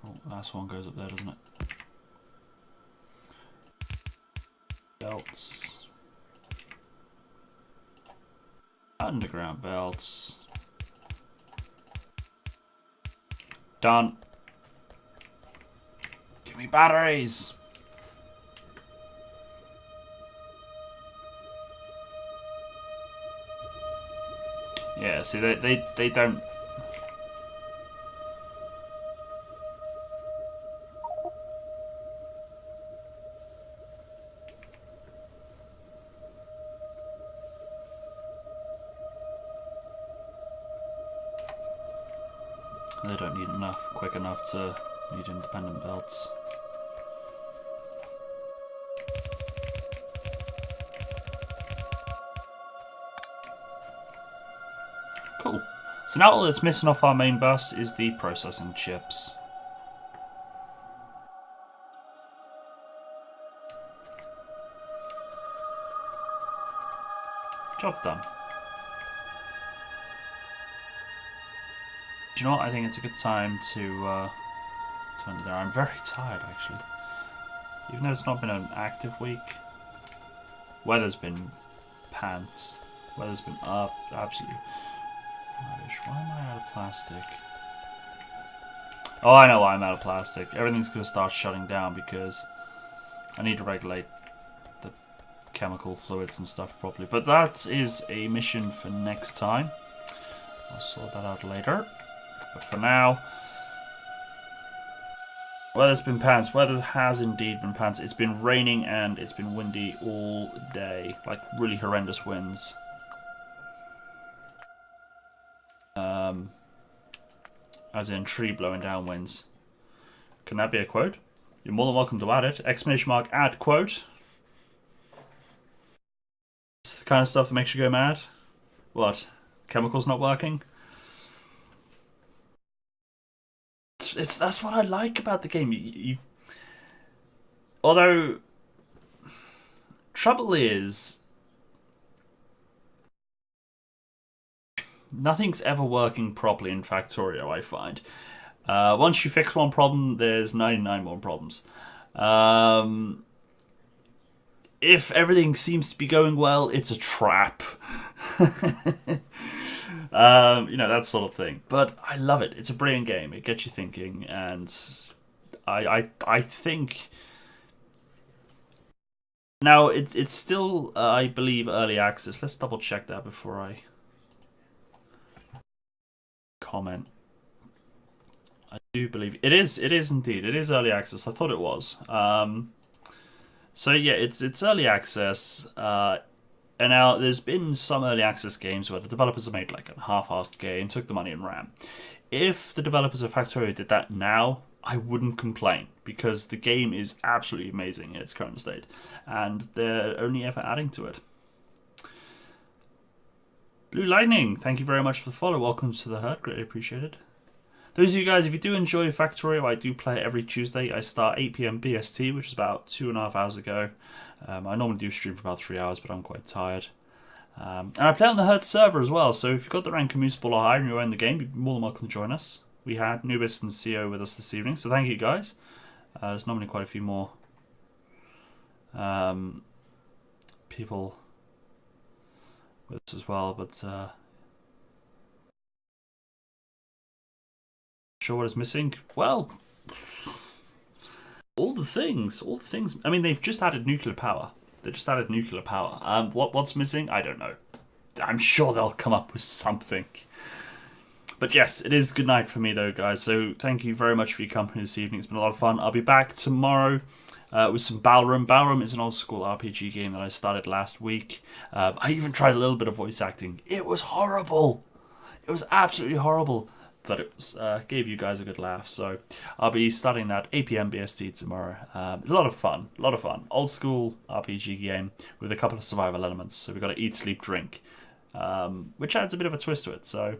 Oh, the last one goes up there, doesn't it? Belts. Underground belts. Done. Give me batteries. Yeah, see they don't. They don't need enough quick enough to need independent belts. Cool. So now all that's missing off our main bus is the processing chips. Job done. Do you know what? I think it's a good time to turn to there. I'm very tired, actually. Even though it's not been an active week. Weather's been pants. Weather's been up. Absolutely rubbish. Why am I out of plastic? Oh, I know why I'm out of plastic. Everything's going to start shutting down because I need to regulate the chemical fluids and stuff properly. But that is a mission for next time. I'll sort that out later. But for now, weather's been pants. Weather has indeed been pants. It's been raining and it's been windy all day. Like, really horrendous winds. As in tree blowing down winds. Can that be a quote? You're more than welcome to add it. Exclamation mark, add quote. It's the kind of stuff that makes you go mad. What? Chemicals not working? That's what I like about the game. Although, trouble is, nothing's ever working properly in Factorio, I find. Once you fix one problem, there's 99 more problems. If everything seems to be going well, it's a trap. That sort of thing. But I love it. It's a brilliant game. It gets you thinking, and I think now it's still I believe early access. Let's double check that before I comment. I do believe it is. It is indeed. It is early access. I thought it was. So yeah, it's early access. And now there's been some early access games where the developers have made like a half-assed game, took the money and ran. If the developers of Factorio did that now, I wouldn't complain, because the game is absolutely amazing in its current state, and they're only ever adding to it. Blue Lightning, thank you very much for the follow. Welcome to the herd, greatly appreciated. Those of you guys, if you do enjoy Factorio, I do play it every Tuesday. I start 8 PM BST, which is about 2.5 hours ago. I normally do stream for about 3 hours, but I'm quite tired. And I play on the herd server as well, so if you've got the rank of Moose Ball or higher and you're in the game, you're more than welcome to join us. We had Nubis and CO with us this evening, so thank you guys. There's normally quite a few more people with us as well, but sure what is missing? Well, all the things. I mean, they've just added nuclear power. What's missing? I don't know. I'm sure they'll come up with something. But yes, it is good night for me though, guys. So thank you very much for your company this evening. It's been a lot of fun. I'll be back tomorrow with some Ballroom. Ballroom is an old school RPG game that I started last week. I even tried a little bit of voice acting. It was horrible. It was absolutely horrible. But it was, gave you guys a good laugh. So I'll be starting that 8 PM BST tomorrow. It's a lot of fun. Old school RPG game with a couple of survival elements. So we've got to eat, sleep, drink, which adds a bit of a twist to it. So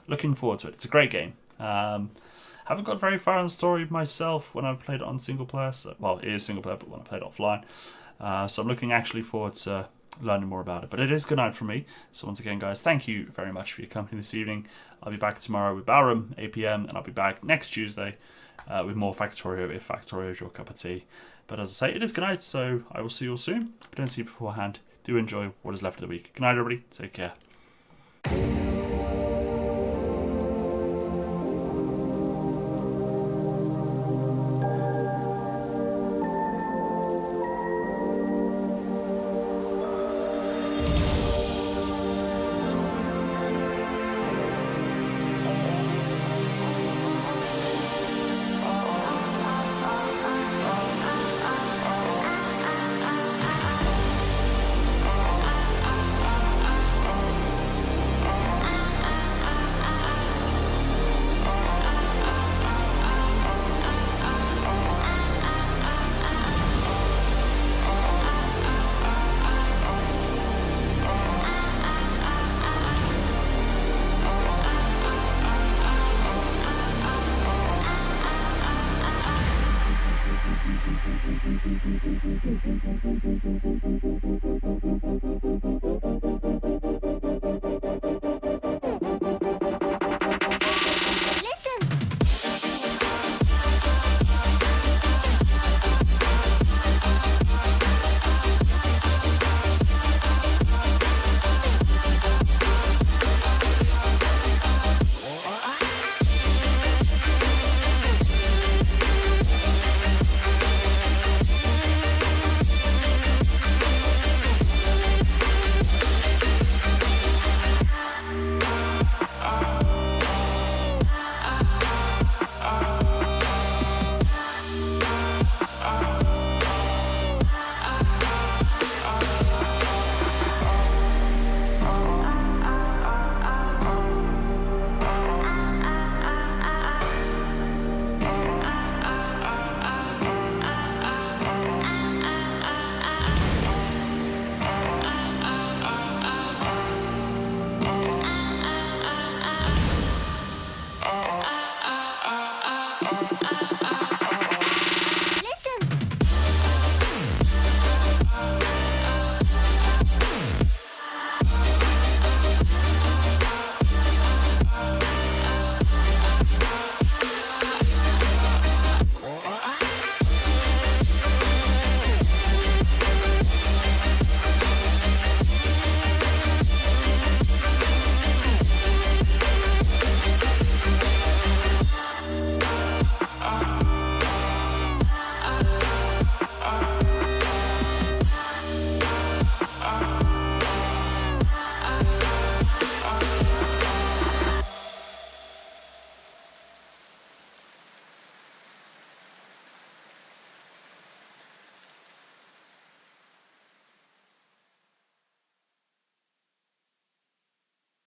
looking forward to it. It's a great game. Haven't got very far in the story myself when I played it on single player. So, well, it is single player, but when I played it offline. So I'm looking actually forward to learning more about it. But it is good night for me. So once again, guys, thank you very much for your company this evening. I'll be back tomorrow with Ballroom, 8 PM, and I'll be back next Tuesday with more Factorio if Factorio is your cup of tea. But as I say, it is good night, so I will see you all soon. If I don't see you beforehand, do enjoy what is left of the week. Good night, everybody. Take care.